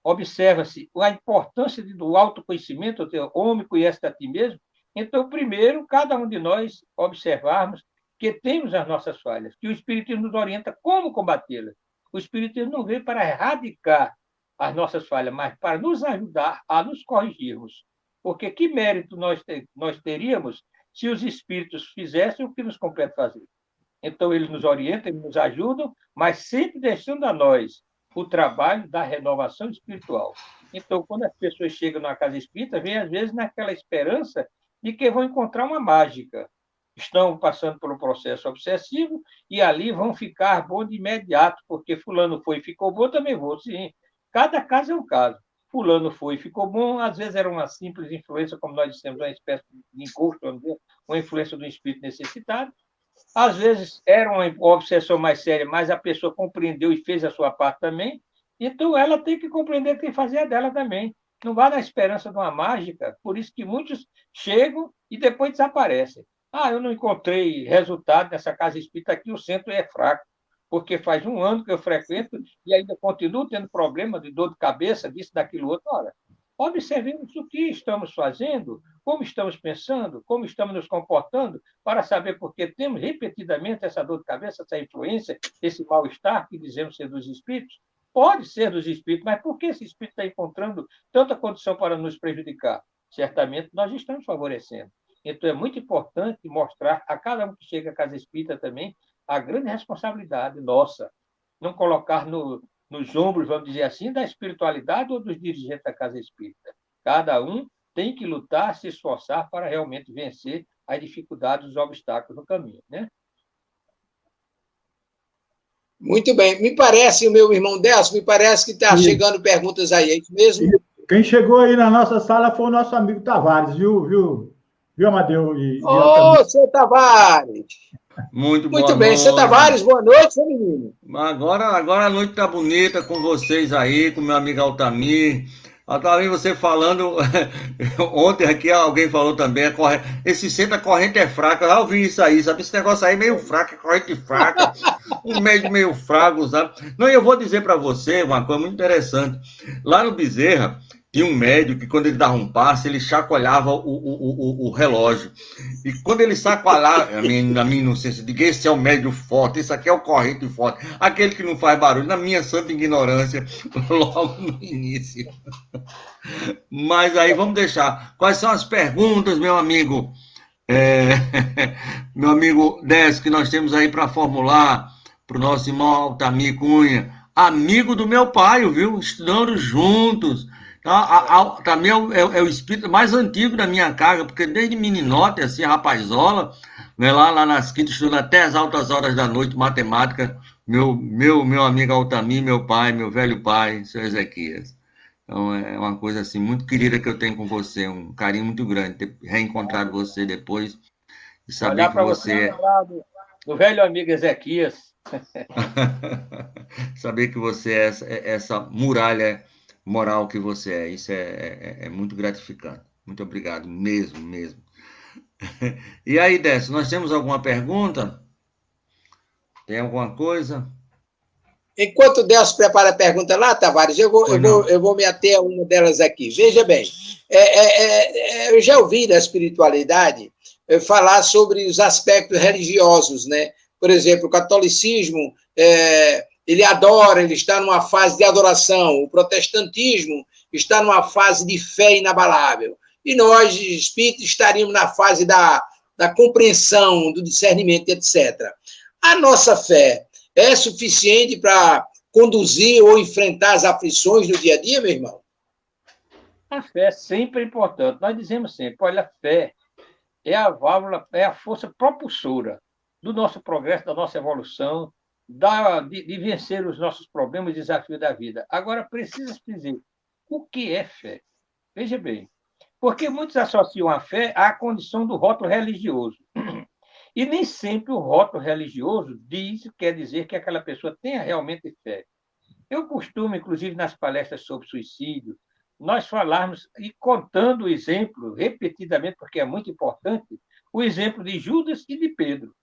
observa-se a importância do autoconhecimento, o homem conhece a ti mesmo, então, primeiro, cada um de nós observarmos que temos as nossas falhas, que o Espiritismo nos orienta como combatê-las. O Espiritismo não veio para erradicar as nossas falhas, mas para nos ajudar a nos corrigirmos. Porque que mérito nós teríamos se os Espíritos fizessem o que nos compete fazer? Então, eles nos orientam, eles nos ajudam, mas sempre deixando a nós o trabalho da renovação espiritual. Então, quando as pessoas chegam na casa espírita, vem às vezes naquela esperança de que vão encontrar uma mágica. Estão passando por um processo obsessivo e ali vão ficar bom de imediato, porque fulano foi e ficou bom, também vou. Sim, cada caso é um caso. Fulano foi e ficou bom, às vezes era uma simples influência, como nós dissemos, uma espécie de encosto, vamos dizer, uma influência do espírito necessitado. Às vezes era uma obsessão mais séria, mas a pessoa compreendeu e fez a sua parte também. Então, ela tem que compreender que tem que fazer a dela também. Não vá na esperança de uma mágica, por isso que muitos chegam e depois desaparecem. Eu não encontrei resultado nessa casa espírita aqui, o centro é fraco, porque faz 1 ano que eu frequento e ainda continuo tendo problema de dor de cabeça, disso, daquilo, outro. Ora, observemos o que estamos fazendo, como estamos pensando, como estamos nos comportando, para saber por que temos repetidamente essa dor de cabeça, essa influência, esse mal-estar que dizemos ser dos espíritos. Pode ser dos espíritos, mas por que esse espírito está encontrando tanta condição para nos prejudicar? Certamente nós estamos favorecendo. Então, é muito importante mostrar a cada um que chega à casa espírita também a grande responsabilidade nossa, não colocar nos ombros, vamos dizer assim, da espiritualidade ou dos dirigentes da casa espírita. Cada um tem que lutar, se esforçar para realmente vencer as dificuldades, os obstáculos no caminho, né? Muito bem. Me parece, o meu irmão Delcio, me parece que está chegando perguntas aí, é isso mesmo? Quem chegou aí na nossa sala foi o nosso amigo Tavares, viu, Amadeu e Ô, seu Tavares! Muito bem. Noite. Seu Tavares, boa noite, seu menino. Agora a noite tá bonita com vocês aí, com meu amigo Altamir. Altamir, você falando, ontem aqui alguém falou também, esse centro, a corrente é fraca, eu já ouvi isso aí, sabe? Esse negócio aí é meio fraco, corrente fraca, um médio meio fraco, sabe? Não, e eu vou dizer para você uma coisa muito interessante. Lá no Bezerra, tinha um médico que quando ele dava um passe, ele chacoalhava o relógio. E quando ele chacoalhava, na minha inocência, diga, esse é o médio forte, esse aqui é o corrente forte, aquele que não faz barulho, na minha santa ignorância, logo no início. Mas aí vamos deixar. Quais são as perguntas, meu amigo? Meu amigo Décio, que nós temos aí para formular para o nosso irmão Altamir Cunha, amigo do meu pai, viu? Estudando juntos. Também é o espírito mais antigo da minha casa, porque desde meninote, assim, rapazola, né, lá nas quintas, estudando até as altas horas da noite, matemática, meu amigo Altamir, meu pai, meu velho pai, seu Ezequias. Então, é uma coisa, assim, muito querida que eu tenho com você, um carinho muito grande, ter reencontrado você depois e saber que você... do velho amigo Ezequias. Saber que você é essa muralha moral que você é. Isso é muito gratificante. Muito obrigado, mesmo. E aí, Décio, nós temos alguma pergunta? Tem alguma coisa? Enquanto o Décio prepara a pergunta lá, Tavares, eu vou me ater a uma delas aqui. Veja bem, eu já ouvi da espiritualidade falar sobre os aspectos religiosos, né? Por exemplo, o catolicismo, ele adora, ele está numa fase de adoração. O protestantismo está numa fase de fé inabalável. E nós, espíritos, estaríamos na fase da compreensão, do discernimento, etc. A nossa fé é suficiente para conduzir ou enfrentar as aflições do dia a dia, meu irmão? A fé é sempre importante. Nós dizemos sempre, olha, a fé é a válvula, é a força propulsora do nosso progresso, da nossa evolução, de vencer os nossos problemas e desafios da vida. Agora, precisa se dizer o que é fé. Veja bem, porque muitos associam a fé à condição do rótulo religioso. E nem sempre o rótulo religioso quer dizer que aquela pessoa tenha realmente fé. Eu costumo, inclusive nas palestras sobre suicídio, nós falarmos e contando o exemplo, repetidamente, porque é muito importante, o exemplo de Judas e de Pedro.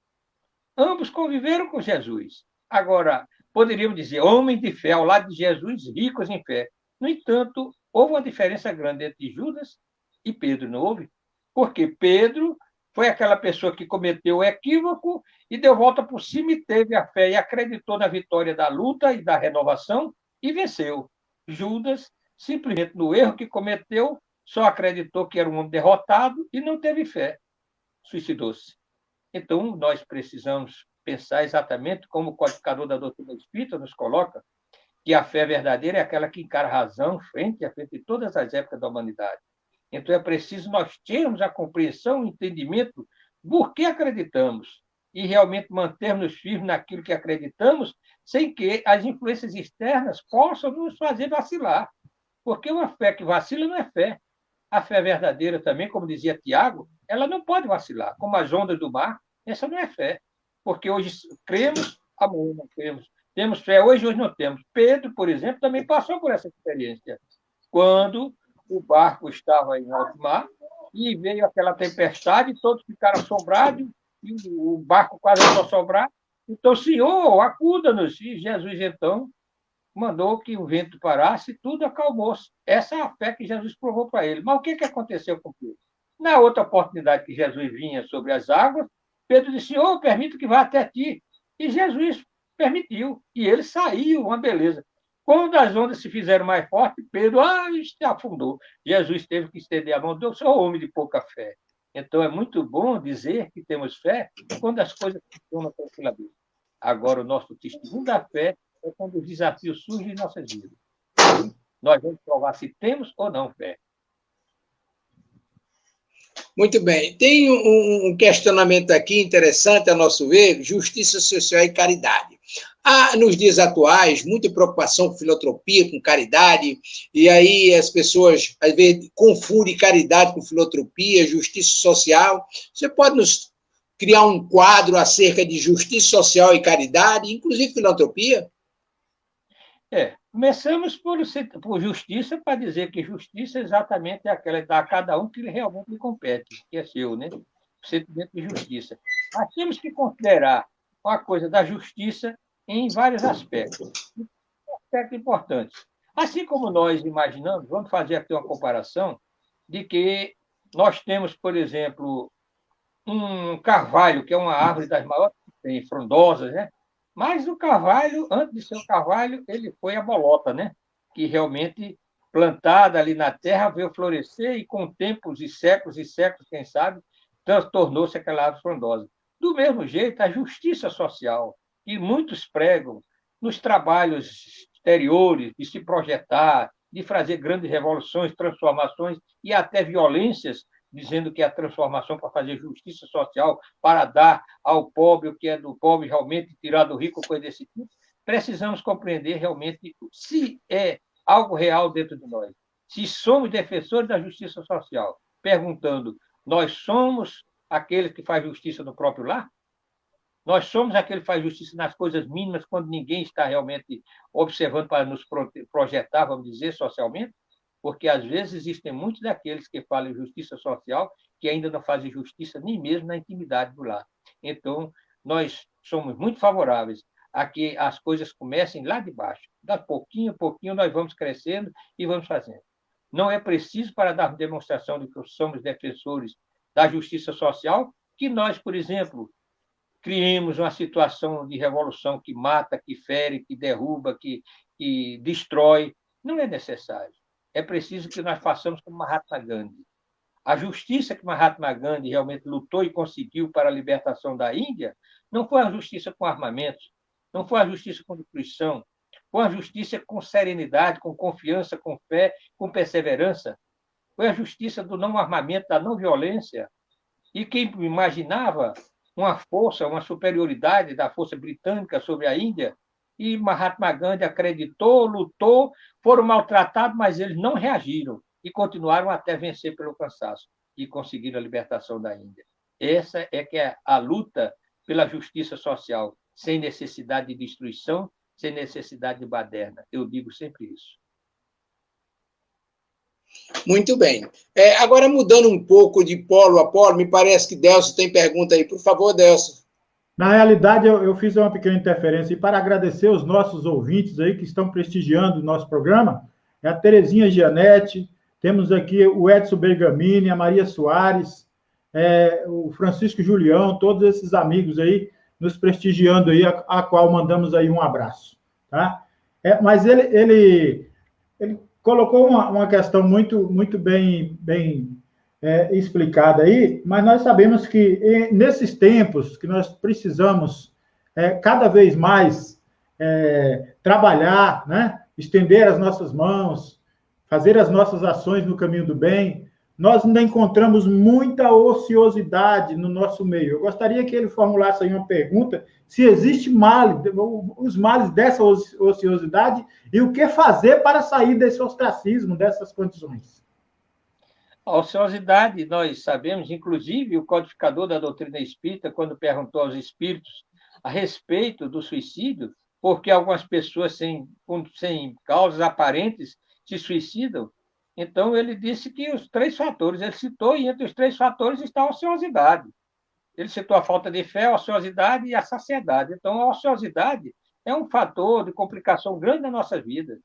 Ambos conviveram com Jesus. Agora, poderíamos dizer, homens de fé ao lado de Jesus, ricos em fé. No entanto, houve uma diferença grande entre Judas e Pedro, não houve? Porque Pedro foi aquela pessoa que cometeu o equívoco e deu volta por cima e teve a fé e acreditou na vitória da luta e da renovação e venceu. Judas, simplesmente no erro que cometeu, só acreditou que era um homem derrotado e não teve fé. Suicidou-se. Então, nós precisamos pensar exatamente como o codificador da doutrina espírita nos coloca, que a fé verdadeira é aquela que encara a razão frente a frente de todas as épocas da humanidade. Então, é preciso nós termos a compreensão, o entendimento do que acreditamos e realmente mantermos firmes naquilo que acreditamos, sem que as influências externas possam nos fazer vacilar. Porque uma fé que vacila não é fé. A fé verdadeira também, como dizia Tiago, ela não pode vacilar. Como as ondas do mar, essa não é fé. Porque hoje cremos, amanhã não cremos. Temos fé hoje não temos. Pedro, por exemplo, também passou por essa experiência. Quando o barco estava em alto mar e veio aquela tempestade, todos ficaram assombrados, e o barco quase não assombrar. Então, Senhor, acuda-nos. E Jesus, então, mandou que o vento parasse e tudo acalmou-se. Essa é a fé que Jesus provou para ele. Mas o que aconteceu com Pedro? Na outra oportunidade que Jesus vinha sobre as águas, Pedro disse, Senhor, permito que vá até ti. E Jesus permitiu. E ele saiu, uma beleza. Quando as ondas se fizeram mais fortes, Pedro se afundou. Jesus teve que estender a mão, Deus, sou homem de pouca fé. Então, é muito bom dizer que temos fé quando as coisas funcionam tranquilamente. Agora, o nosso testemunho da fé é quando os desafios surgem em nossas vidas. Nós vamos provar se temos ou não fé. Muito bem. Tem um questionamento aqui interessante, a nosso ver, justiça social e caridade. Há, nos dias atuais, muita preocupação com filantropia, com caridade, e aí as pessoas, às vezes, confundem caridade com filantropia, justiça social. Você pode nos criar um quadro acerca de justiça social e caridade, inclusive filantropia? Começamos por justiça, para dizer que justiça exatamente é aquela que dá a cada um que realmente lhe compete, que é seu, né? O sentimento de justiça. Mas temos que considerar uma coisa da justiça em vários aspectos. Um aspecto importante. Assim como nós imaginamos, vamos fazer aqui uma comparação, de que nós temos, por exemplo, um carvalho, que é uma árvore das maiores que tem, frondosas, né? Mas o carvalho, antes de ser o carvalho, ele foi a bolota, né? Que realmente, plantada ali na terra, veio florescer e, com tempos e séculos, quem sabe, tornou-se aquela árvore frondosa. Do mesmo jeito, a justiça social, que muitos pregam nos trabalhos exteriores, de se projetar, de fazer grandes revoluções, transformações e até violências, dizendo que é a transformação para fazer justiça social, para dar ao pobre o que é do pobre, realmente tirar do rico, coisa desse tipo, precisamos compreender realmente se é algo real dentro de nós. Se somos defensores da justiça social, perguntando, nós somos aqueles que faz justiça no próprio lar? Nós somos aquele que faz justiça nas coisas mínimas, quando ninguém está realmente observando para nos projetar, vamos dizer, socialmente? Porque, às vezes, existem muitos daqueles que falam em justiça social que ainda não fazem justiça nem mesmo na intimidade do lar. Então, nós somos muito favoráveis a que as coisas comecem lá de baixo. Da pouquinho a pouquinho, nós vamos crescendo e vamos fazendo. Não é preciso, para dar demonstração de que somos defensores da justiça social, que nós, por exemplo, criemos uma situação de revolução que mata, que fere, que derruba, que destrói. Não é necessário. É preciso que nós façamos como Mahatma Gandhi. A justiça que Mahatma Gandhi realmente lutou e conseguiu para a libertação da Índia não foi a justiça com armamentos, não foi a justiça com destruição, foi a justiça com serenidade, com confiança, com fé, com perseverança. Foi a justiça do não armamento, da não violência. E quem imaginava uma força, uma superioridade da força britânica sobre a Índia, e Mahatma Gandhi acreditou, lutou, foram maltratados, mas eles não reagiram e continuaram até vencer pelo cansaço e conseguiram a libertação da Índia. Essa é que é a luta pela justiça social, sem necessidade de destruição, sem necessidade de baderna. Eu digo sempre isso. Muito bem. Agora, mudando um pouco de polo a polo, me parece que Delcio tem pergunta aí. Por favor, Delcio. Na realidade, eu fiz uma pequena interferência e para agradecer os nossos ouvintes aí que estão prestigiando o nosso programa, é a Terezinha Gianetti, temos aqui o Edson Bergamini, a Maria Soares, o Francisco Julião, todos esses amigos aí nos prestigiando aí, a qual mandamos aí um abraço, tá? Mas ele colocou uma questão muito bem explicada aí, mas nós sabemos que nesses tempos que nós precisamos cada vez mais trabalhar, né? Estender as nossas mãos, fazer as nossas ações no caminho do bem, nós ainda encontramos muita ociosidade no nosso meio. Eu gostaria que ele formulasse aí uma pergunta, se existe os males dessa ociosidade e o que fazer para sair desse ostracismo, dessas condições. A ociosidade, nós sabemos, inclusive o codificador da doutrina espírita, quando perguntou aos espíritos a respeito do suicídio, porque algumas pessoas sem causas aparentes se suicidam, então ele disse que os 3 fatores, ele citou, e entre os 3 fatores está a ociosidade. Ele citou a falta de fé, a ociosidade e a saciedade. Então, a ociosidade é um fator de complicação grande na nossa vida.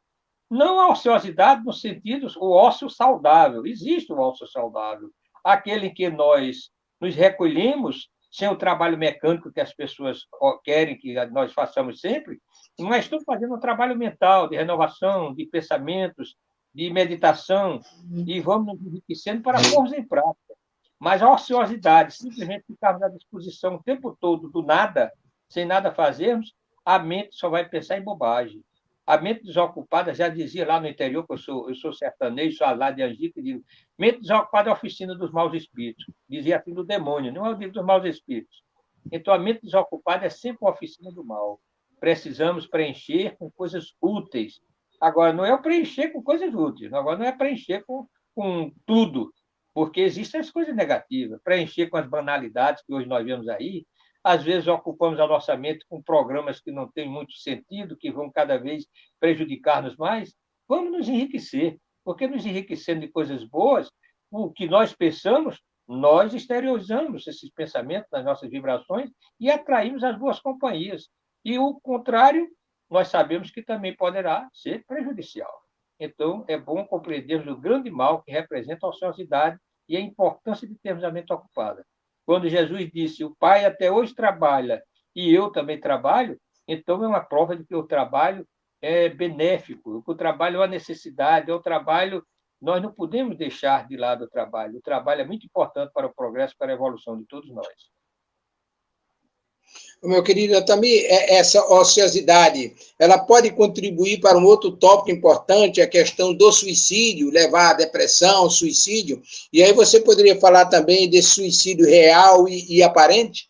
Não a ociosidade no sentido, o ócio saudável. Existe o ócio saudável. Aquele em que nós nos recolhemos sem o trabalho mecânico que as pessoas querem que nós façamos sempre, mas estamos fazendo um trabalho mental, de renovação, de pensamentos, de meditação, e vamos nos enriquecendo para pormos em prática. Mas a ociosidade, simplesmente ficarmos à disposição o tempo todo do nada, sem nada fazermos, a mente só vai pensar em bobagem. A mente desocupada, já dizia lá no interior, que eu sou sertanejo, sou lá de Angico, e digo, mente desocupada é a oficina dos maus espíritos. Dizia assim do demônio, não é o livro dos maus espíritos. Então, a mente desocupada é sempre uma oficina do mal. Precisamos preencher com coisas úteis. Agora, não é preencher com coisas úteis, agora não é preencher com tudo, porque existem as coisas negativas. Preencher com as banalidades que hoje nós vemos aí, às vezes ocupamos a nossa mente com programas que não têm muito sentido, que vão cada vez prejudicar-nos mais. Vamos nos enriquecer, porque nos enriquecendo de coisas boas, o que nós pensamos, nós exteriorizamos esses pensamentos nas nossas vibrações e atraímos as boas companhias. E o contrário, nós sabemos que também poderá ser prejudicial. Então, é bom compreendermos o grande mal que representa a ociosidade e a importância de termos a mente ocupada. Quando Jesus disse, o Pai até hoje trabalha e eu também trabalho, então é uma prova de que o trabalho é benéfico, o trabalho é uma necessidade, é o trabalho, nós não podemos deixar de lado o trabalho. O trabalho é muito importante para o progresso, para a evolução de todos nós. Meu querido, também essa ociosidade, ela pode contribuir para um outro tópico importante, a questão do suicídio, levar à depressão, suicídio. E aí você poderia falar também desse suicídio real e aparente?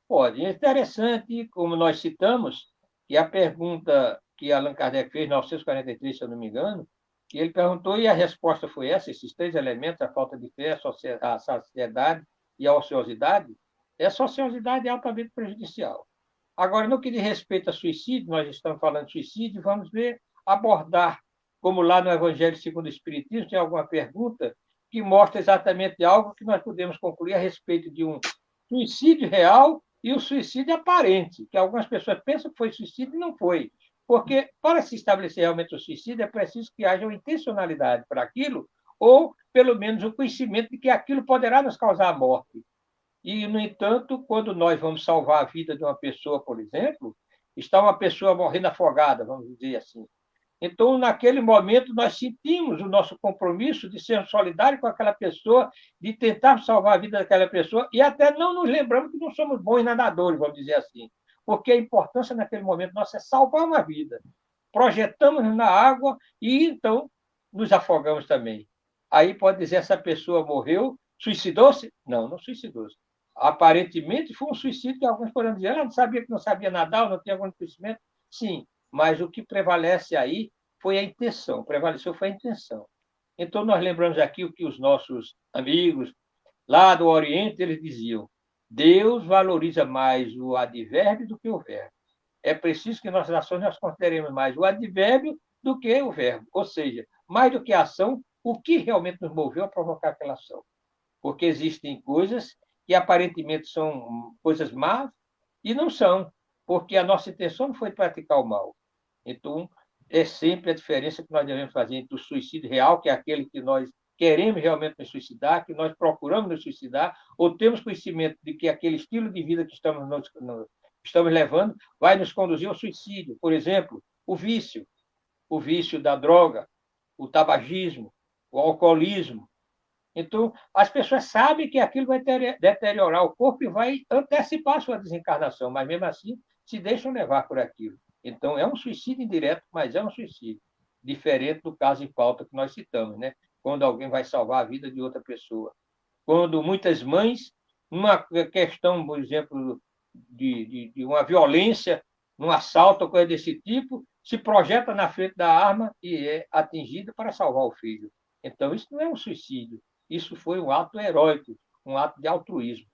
Pode. É interessante, como nós citamos, que a pergunta que Allan Kardec fez em 1943, se eu não me engano, que ele perguntou e a resposta foi essa, esses 3 elementos, a falta de fé, a saciedade e a ociosidade. Essa ociosidade é altamente prejudicial. Agora, no que diz respeito a suicídio, nós estamos falando de suicídio, vamos ver, abordar, como lá no Evangelho segundo o Espiritismo, tem alguma pergunta que mostra exatamente algo que nós podemos concluir a respeito de um suicídio real e o suicídio aparente, que algumas pessoas pensam que foi suicídio e não foi. Porque, para se estabelecer realmente o suicídio, é preciso que haja uma intencionalidade para aquilo, ou, pelo menos, o conhecimento de que aquilo poderá nos causar a morte. E, no entanto, quando nós vamos salvar a vida de uma pessoa, por exemplo, está uma pessoa morrendo afogada, vamos dizer assim. Então, naquele momento, nós sentimos o nosso compromisso de ser solidário com aquela pessoa, de tentar salvar a vida daquela pessoa, e até não nos lembramos que não somos bons nadadores, vamos dizer assim. Porque a importância naquele momento nosso é salvar uma vida. Projetamos na água e, então, nos afogamos também. Aí pode dizer, essa pessoa morreu, suicidou-se? Não, não suicidou-se. Aparentemente foi um suicídio que alguns poderiam dizer, ela não sabia que não sabia nadar, ou não tinha algum conhecimento. Sim, mas o que prevalece aí foi a intenção, prevaleceu foi a intenção. Então, nós lembramos aqui o que os nossos amigos lá do Oriente, eles diziam, Deus valoriza mais o advérbio do que o verbo. É preciso que em nossas ações nós consideremos mais o advérbio do que o verbo, ou seja, mais do que a ação, o que realmente nos moveu a provocar aquela ação. Porque existem coisas que aparentemente são coisas más e não são, porque a nossa intenção não foi praticar o mal. Então, é sempre a diferença que nós devemos fazer entre o suicídio real, que é aquele que nós queremos realmente nos suicidar, que nós procuramos nos suicidar, ou temos conhecimento de que aquele estilo de vida que estamos levando vai nos conduzir ao suicídio. Por exemplo, o vício da droga, o tabagismo, o alcoolismo. Então, as pessoas sabem que aquilo vai deteriorar o corpo e vai antecipar a sua desencarnação, mas mesmo assim se deixam levar por aquilo. Então, é um suicídio indireto, mas é um suicídio, diferente do caso em pauta que nós citamos, né? Quando alguém vai salvar a vida de outra pessoa. Quando muitas mães, numa questão, por exemplo, de uma violência, num assalto ou coisa desse tipo, se projeta na frente da arma e é atingida para salvar o filho. Então, isso não é um suicídio, isso foi um ato heróico, um ato de altruísmo,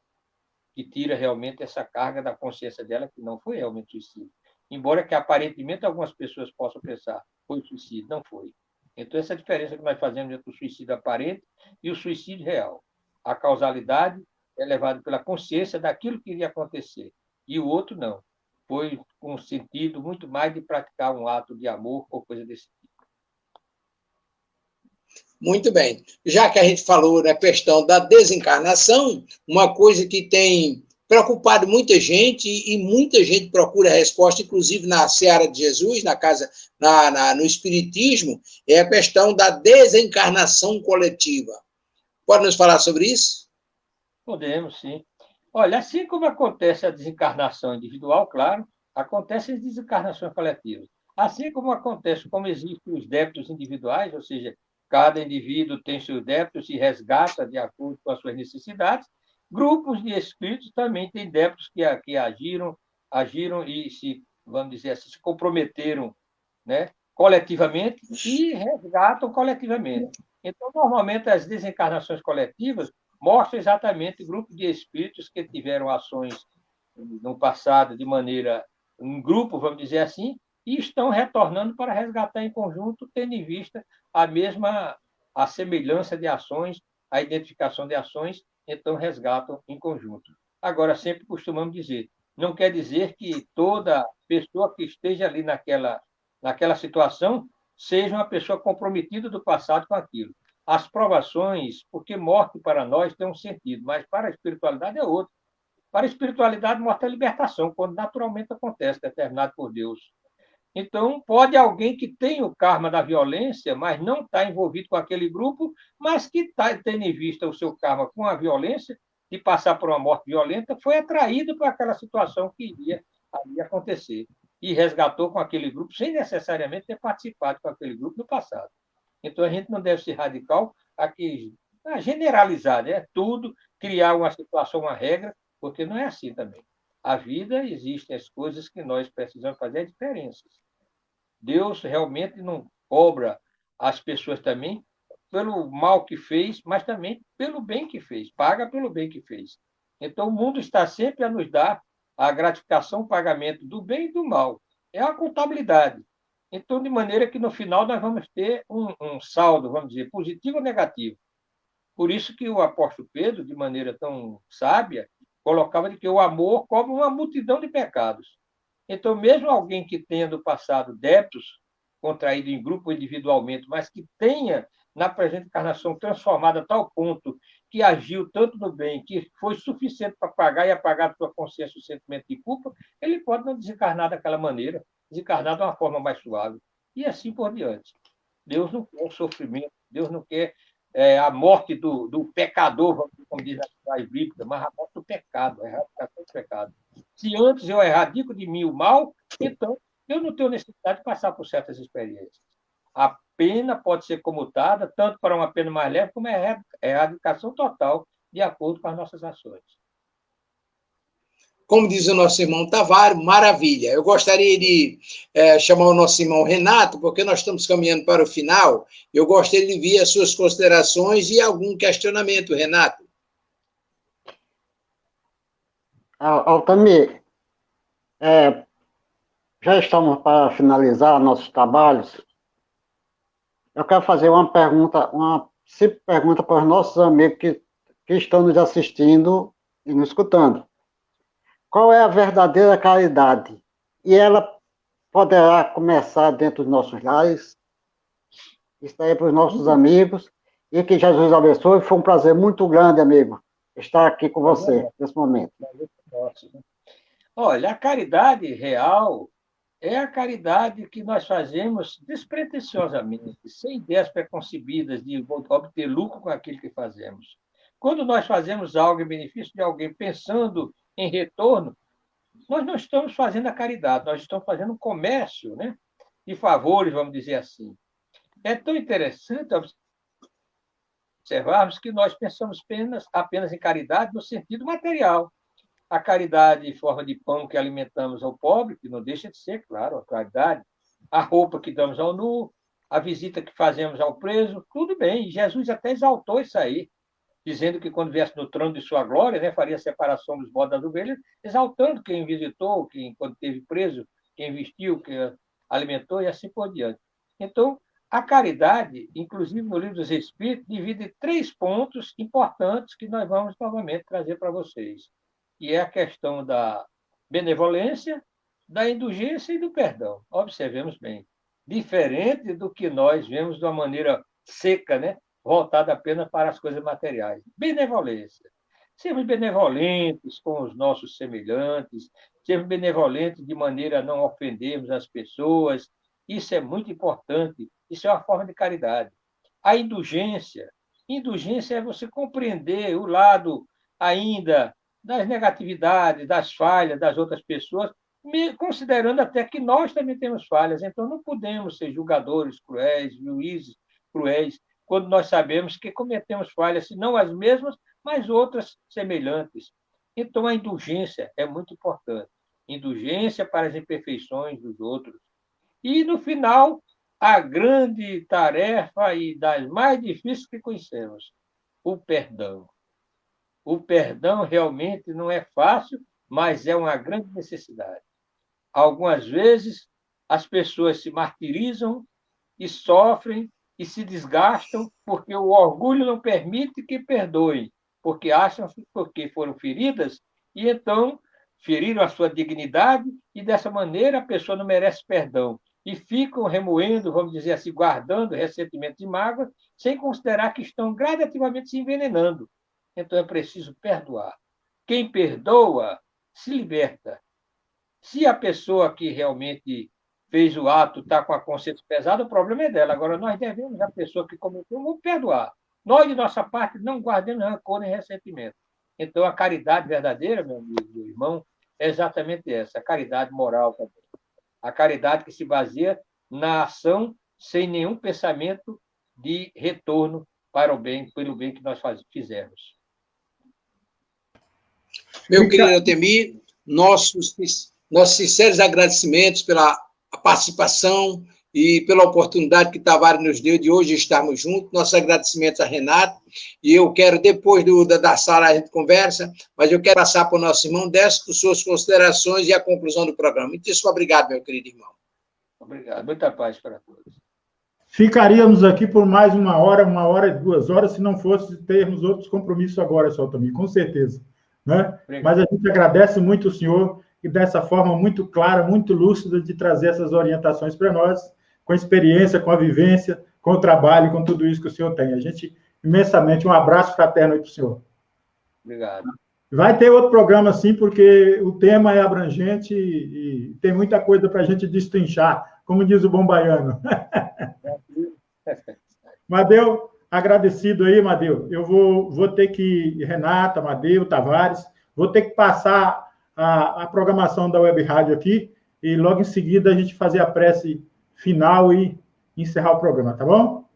que tira realmente essa carga da consciência dela, que não foi realmente suicídio. Embora que aparentemente algumas pessoas possam pensar, foi suicídio, não foi. Então, essa é a diferença que nós fazemos entre o suicídio aparente e o suicídio real. A causalidade é levada pela consciência daquilo que iria acontecer, e o outro não. Foi com um sentido muito mais de praticar um ato de amor ou coisa desse tipo. Muito bem. Já que a gente falou na questão da desencarnação, uma coisa que tem preocupado muita gente e muita gente procura resposta, inclusive na Seara de Jesus, na casa, no Espiritismo, é a questão da desencarnação coletiva. Pode nos falar sobre isso? Podemos, sim. Olha, assim como acontece a desencarnação individual, claro, acontecem as desencarnações coletivas. Assim como acontece, como existem os débitos individuais, ou seja, cada indivíduo tem seus débitos e resgata de acordo com as suas necessidades, grupos de espíritos também têm débitos que agiram e se, vamos dizer assim, se comprometeram, né, coletivamente e resgatam coletivamente. Então, normalmente, as desencarnações coletivas mostram exatamente grupos de espíritos que tiveram ações no passado de maneira, um grupo, vamos dizer assim, e estão retornando para resgatar em conjunto, tendo em vista a semelhança de ações, a identificação de ações, então resgatam em conjunto. Agora, sempre costumamos dizer, não quer dizer que toda pessoa que esteja ali naquela situação seja uma pessoa comprometida do passado com aquilo. As provações, porque morte para nós tem um sentido, mas para a espiritualidade é outro. Para a espiritualidade, morte é libertação, quando naturalmente acontece, determinado por Deus. Então, pode alguém que tem o karma da violência, mas não está envolvido com aquele grupo, mas que está tendo em vista o seu karma com a violência, de passar por uma morte violenta, foi atraído para aquela situação que iria ali acontecer. E resgatou com aquele grupo, sem necessariamente ter participado com aquele grupo no passado. Então, a gente não deve ser radical, a generalizar, né? Tudo, criar uma situação, uma regra, porque não é assim também. A vida, existem as coisas que nós precisamos fazer diferenças. Deus realmente não cobra as pessoas também pelo mal que fez, mas também pelo bem que fez, paga pelo bem que fez. Então, o mundo está sempre a nos dar a gratificação, o pagamento do bem e do mal. É a contabilidade. Então, de maneira que no final nós vamos ter um saldo, vamos dizer, positivo ou negativo. Por isso que o apóstolo Pedro, de maneira tão sábia, colocava de que o amor cobre uma multidão de pecados. Então, mesmo alguém que tenha no passado débitos, contraído em grupo ou individualmente, mas que tenha, na presente encarnação, transformado a tal ponto que agiu tanto no bem, que foi suficiente para pagar e apagar a sua consciência o sentimento de culpa, ele pode não desencarnar daquela maneira, desencarnar de uma forma mais suave. E assim por diante. Deus não quer o sofrimento, Deus não quer a morte do pecador, como diz a Bíblia, mas a morte do pecado, a erradicação do pecado. Se antes eu erradico de mim o mal, então eu não tenho necessidade de passar por certas experiências. A pena pode ser comutada, tanto para uma pena mais leve, como a erradicação total, de acordo com as nossas ações. Como diz o nosso irmão Tavares, maravilha. Eu gostaria de chamar o nosso irmão Renato, porque nós estamos caminhando para o final. Eu gostaria de ouvir as suas considerações e algum questionamento, Renato. Altamir, já estamos para finalizar nossos trabalhos. Eu quero fazer uma simples pergunta para os nossos amigos que estão nos assistindo e nos escutando. Qual é a verdadeira caridade? E ela poderá começar dentro dos nossos lares. Isso aí é para os nossos amigos. E que Jesus abençoe. Foi um prazer muito grande, amigo, estar aqui com você nesse momento. Olha, a caridade real é a caridade que nós fazemos despretensiosamente, sem ideias preconcebidas de obter lucro com aquilo que fazemos. Quando nós fazemos algo em benefício de alguém pensando em retorno, nós não estamos fazendo a caridade, nós estamos fazendo um comércio, né, de favores, vamos dizer assim. É tão interessante observarmos que nós pensamos apenas em caridade no sentido material. A caridade em forma de pão que alimentamos ao pobre, que não deixa de ser, claro, a caridade, a roupa que damos ao nu, a visita que fazemos ao preso, tudo bem. Jesus até exaltou isso aí, dizendo que quando viesse no trono de sua glória, né, faria separação dos bodes das ovelhas, exaltando quem visitou, quando esteve preso, quem vestiu, quem alimentou e assim por diante. Então, a caridade, inclusive no Livro dos Espíritos, divide em 3 pontos importantes que nós vamos novamente trazer para vocês. E é a questão da benevolência, da indulgência e do perdão. Observemos bem. Diferente do que nós vemos de uma maneira seca, né? Voltada apenas para as coisas materiais. Benevolência. Sermos benevolentes com os nossos semelhantes, sermos benevolentes de maneira a não ofendermos as pessoas. Isso é muito importante. Isso é uma forma de caridade. A indulgência. Indulgência é você compreender o lado ainda das negatividades, das falhas das outras pessoas, considerando até que nós também temos falhas. Então, não podemos ser julgadores cruéis, juízes cruéis, quando nós sabemos que cometemos falhas, se não as mesmas, mas outras semelhantes. Então, a indulgência é muito importante. Indulgência para as imperfeições dos outros. E, no final, a grande tarefa e das mais difíceis que conhecemos, o perdão. O perdão realmente não é fácil, mas é uma grande necessidade. Algumas vezes, as pessoas se martirizam e sofrem e se desgastam porque o orgulho não permite que perdoem, porque acham que foram feridas e então feriram a sua dignidade e, dessa maneira, a pessoa não merece perdão. E ficam remoendo, vamos dizer assim, guardando ressentimento e mágoa, sem considerar que estão gradativamente se envenenando. Então, é preciso perdoar. Quem perdoa, se liberta. Se a pessoa que realmente fez o ato está com a consciência pesada, o problema é dela. Agora, nós devemos, a pessoa que cometeu, vamos perdoar. Nós, de nossa parte, não guardemos rancor nem ressentimento. Então, a caridade verdadeira, meu amigo, meu irmão, é exatamente essa, a caridade moral também. A caridade que se baseia na ação sem nenhum pensamento de retorno para o bem, pelo bem que nós fizemos. Meu querido Altemir, nossos sinceros agradecimentos pela participação e pela oportunidade que Tavares nos deu de hoje estarmos juntos. Nossos agradecimentos a Renato. E eu quero, depois da sala, a gente conversa, mas eu quero passar para o nosso irmão Décio com suas considerações e a conclusão do programa. Muitíssimo obrigado, meu querido irmão. Obrigado. Muita paz para todos. Ficaríamos aqui por mais 1 hora e 2 horas, se não fosse termos outros compromissos agora, só também, com certeza. Né? Mas a gente agradece muito o senhor e dessa forma muito clara, muito lúcida de trazer essas orientações para nós, com a experiência, com a vivência, com o trabalho, com tudo isso que o senhor tem. A gente, imensamente, um abraço fraterno aí para o senhor. Obrigado. Vai ter outro programa, sim, porque o tema é abrangente e tem muita coisa para a gente destrinchar, como diz o bom baiano. Madeu, agradecido aí, Madeu. Eu vou ter que, Renata, Madeu, Tavares, vou ter que passar a programação da Web Rádio aqui e logo em seguida a gente fazer a prece final e encerrar o programa, tá bom?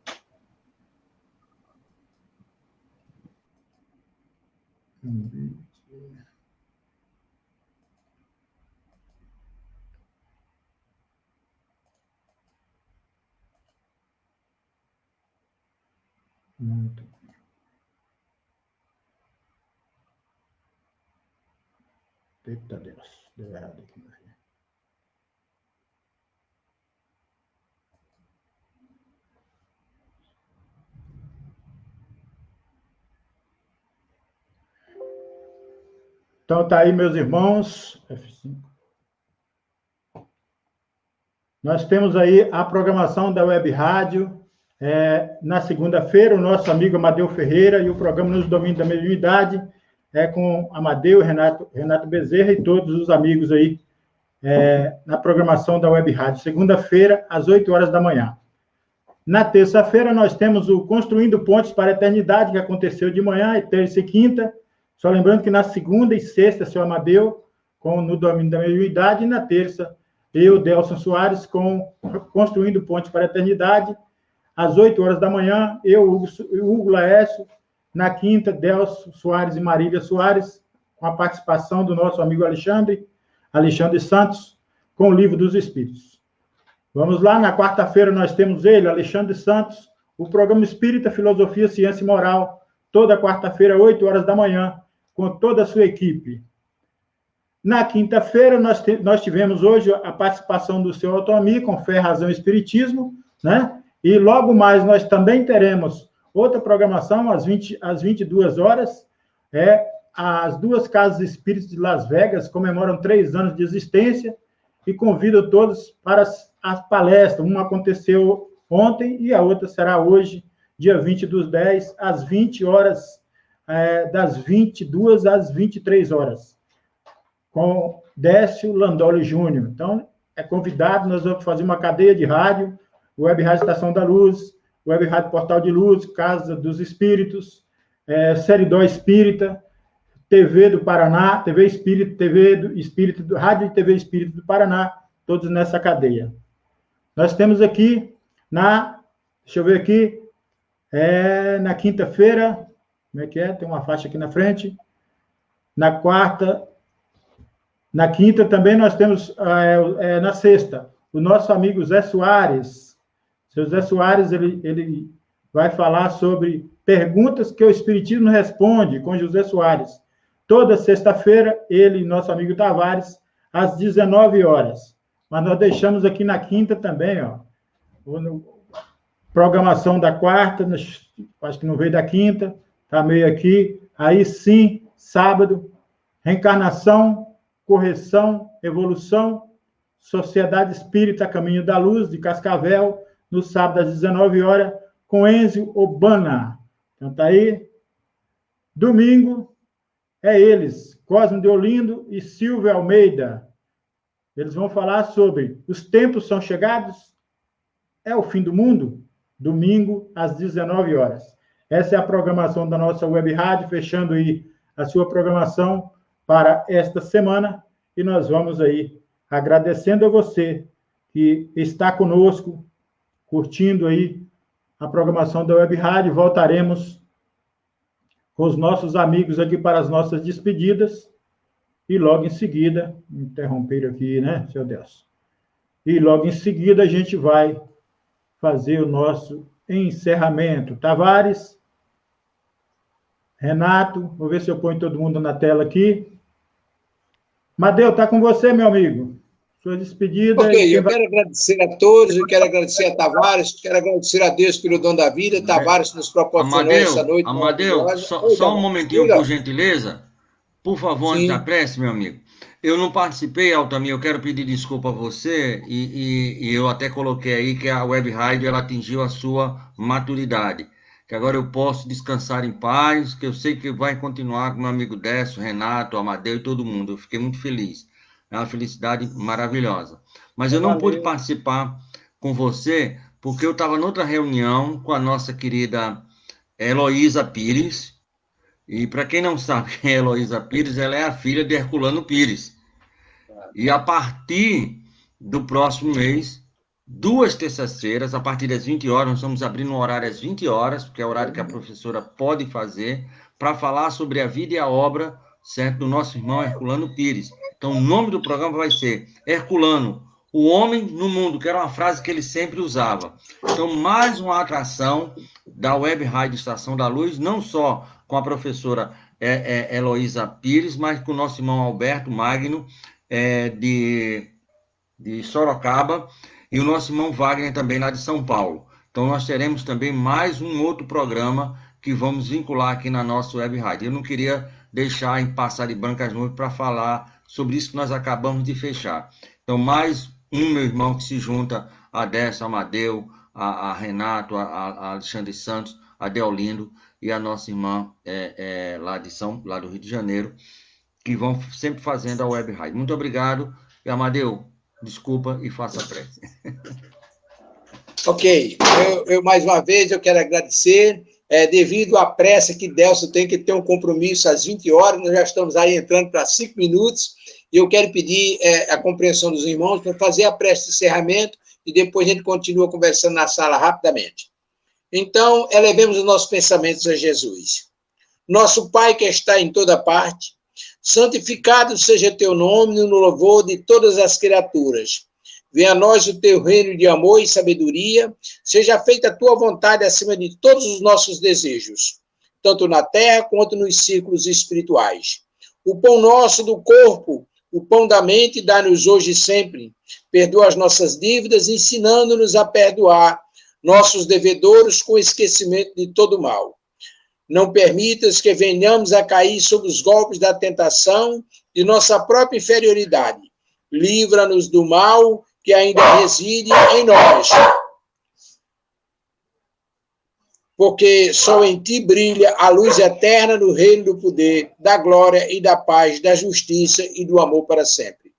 Muito bem. Eita Deus, deu errado aqui. Então, tá aí, meus irmãos. F5. Nós temos aí a programação da Web Rádio. Na segunda-feira, o nosso amigo Amadeu Ferreira e o programa Nos Domínios da Mediunidade com Amadeu, Renato Bezerra e todos os amigos aí na programação da Web Rádio. Segunda-feira, às 8 horas da manhã. Na terça-feira, nós temos o Construindo Pontes para a Eternidade, que aconteceu de manhã, e terça e quinta. Só lembrando que na segunda e sexta, seu Amadeu, no Domínio da Mediunidade, e na terça, eu, Delson Soares, com Construindo Pontes para a Eternidade, às 8 horas da manhã, eu, Hugo Laércio, na quinta, Delson Soares e Marília Soares, com a participação do nosso amigo Alexandre Santos, com o Livro dos Espíritos. Vamos lá, na quarta-feira nós temos ele, Alexandre Santos, o programa Espírita, Filosofia, Ciência e Moral, toda quarta-feira, 8 horas da manhã, com toda a sua equipe. Na quinta-feira, nós tivemos hoje a participação do seu Altomir, com Fé, Razão e Espiritismo, né? E logo mais nós também teremos outra programação, às 22 horas, as duas Casas Espíritas de Las Vegas comemoram 3 anos de existência e convido todos para as palestras. Uma aconteceu ontem e a outra será hoje, dia 20/10, às 20 horas, das 22 às 23 horas, com Décio Landoli Júnior. Então, é convidado, nós vamos fazer uma cadeia de rádio, Web Rádio Estação da Luz, Web Rádio Portal de Luz, Casa dos Espíritos, Seridó Espírita, TV do Paraná, TV Espírito, TV do Espírito, Rádio e TV Espírito do Paraná, todos nessa cadeia. Nós temos aqui deixa eu ver aqui, na quinta-feira, como é que é? Tem uma faixa aqui na frente. Na quarta, na quinta também nós temos, na sexta, o nosso amigo Zé Soares. Seu Zé Soares, ele vai falar sobre perguntas que o Espiritismo responde com José Soares. Toda sexta-feira, ele e nosso amigo Tavares, às 19 horas. Mas nós deixamos aqui na quinta também, ó, programação da quarta, acho que não veio da quinta, está meio aqui. Aí sim, sábado, reencarnação, correção, evolução, Sociedade Espírita Caminho da Luz, de Cascavel, no sábado às 19 horas, com Enzio Obana. Então está aí. Domingo, eles, Cosmo de Olindo e Silvio Almeida. Eles vão falar sobre os tempos são chegados? É o fim do mundo? Domingo, às 19 horas. Essa é a programação da nossa web rádio, fechando aí a sua programação para esta semana. E nós vamos aí agradecendo a você que está conosco, curtindo aí a programação da web rádio. Voltaremos com os nossos amigos aqui para as nossas despedidas. E logo em seguida, interromper aqui, né, seu Deus? E logo em seguida a gente vai fazer o nosso encerramento. Tavares, Renato, vou ver se eu ponho todo mundo na tela aqui. Madeu, está com você, meu amigo. Sua despedida. Ok, eu quero agradecer a todos, eu quero agradecer a Tavares, quero agradecer a Deus pelo dom da vida. Tavares nos proporcionou essa noite. Amadeu, só um momentinho, por gentileza. Por favor, antes da prece, meu amigo. Eu não participei, Altamir, eu quero pedir desculpa a você, e eu até coloquei aí que a Web Rádio ela atingiu a sua maturidade, que agora eu posso descansar em paz, que eu sei que vai continuar com meu amigo Décio, Renato, Amadeu e todo mundo. Eu fiquei muito feliz. É uma felicidade maravilhosa. Mas eu não pude participar com você, porque eu estava noutra reunião com a nossa querida Heloísa Pires. E para quem não sabe quem é Heloísa Pires, ela é a filha de Herculano Pires. E a partir do próximo mês, 2 terças-feiras, a partir das 20 horas, nós estamos abrindo um horário às 20 horas, porque é o horário que a professora pode fazer, para falar sobre a vida e a obra, certo, do nosso irmão Herculano Pires. Então, o nome do programa vai ser Herculano, o homem no mundo, que era uma frase que ele sempre usava. Então, mais uma atração da Web Rádio Estação da Luz, não só com a professora Heloísa Pires, mas com o nosso irmão Alberto Magno, de Sorocaba, e o nosso irmão Wagner também lá de São Paulo. Então, nós teremos também mais um outro programa que vamos vincular aqui na nossa Web Rádio. Eu não queria deixar em passar de brancas nuvens para falar sobre isso que nós acabamos de fechar. Então, mais um meu irmão que se junta a Décio, a Amadeu, a Renato, a Alexandre Santos, a Deolindo e a nossa irmã lá do Rio de Janeiro, que vão sempre fazendo a Web Rádio. Muito obrigado. E, Amadeu, desculpa e faça a prece. Ok. Eu mais uma vez, eu quero agradecer. Devido à pressa que Delcio tem que ter um compromisso às 20 horas, nós já estamos aí entrando para 5 minutos, e eu quero pedir a compreensão dos irmãos para fazer a prece de encerramento, e depois a gente continua conversando na sala rapidamente. Então, elevemos os nossos pensamentos a Jesus. Nosso Pai que está em toda parte, santificado seja teu nome no louvor de todas as criaturas. Venha a nós o teu reino de amor e sabedoria, seja feita a tua vontade acima de todos os nossos desejos, tanto na terra quanto nos círculos espirituais. O pão nosso do corpo, o pão da mente, dá-nos hoje e sempre. Perdoa as nossas dívidas, ensinando-nos a perdoar nossos devedores com esquecimento de todo mal. Não permitas que venhamos a cair sob os golpes da tentação de nossa própria inferioridade. Livra-nos do mal que ainda reside em nós. Porque só em ti brilha a luz eterna no reino do poder, da glória e da paz, da justiça e do amor para sempre.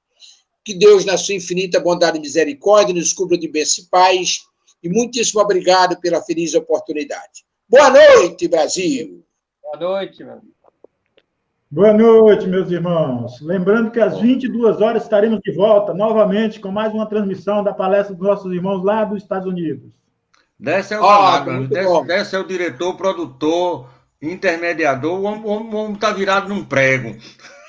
Que Deus, na sua infinita bondade e misericórdia, nos cubra de bênção e paz. E muitíssimo obrigado pela feliz oportunidade. Boa noite, Brasil! Boa noite, meu amigo. Boa noite, meus irmãos. Lembrando que às 22 horas estaremos de volta novamente com mais uma transmissão da palestra dos nossos irmãos lá dos Estados Unidos. Dessa é o danado, dessa é o diretor, produtor, intermediador, o homem está virado num prego.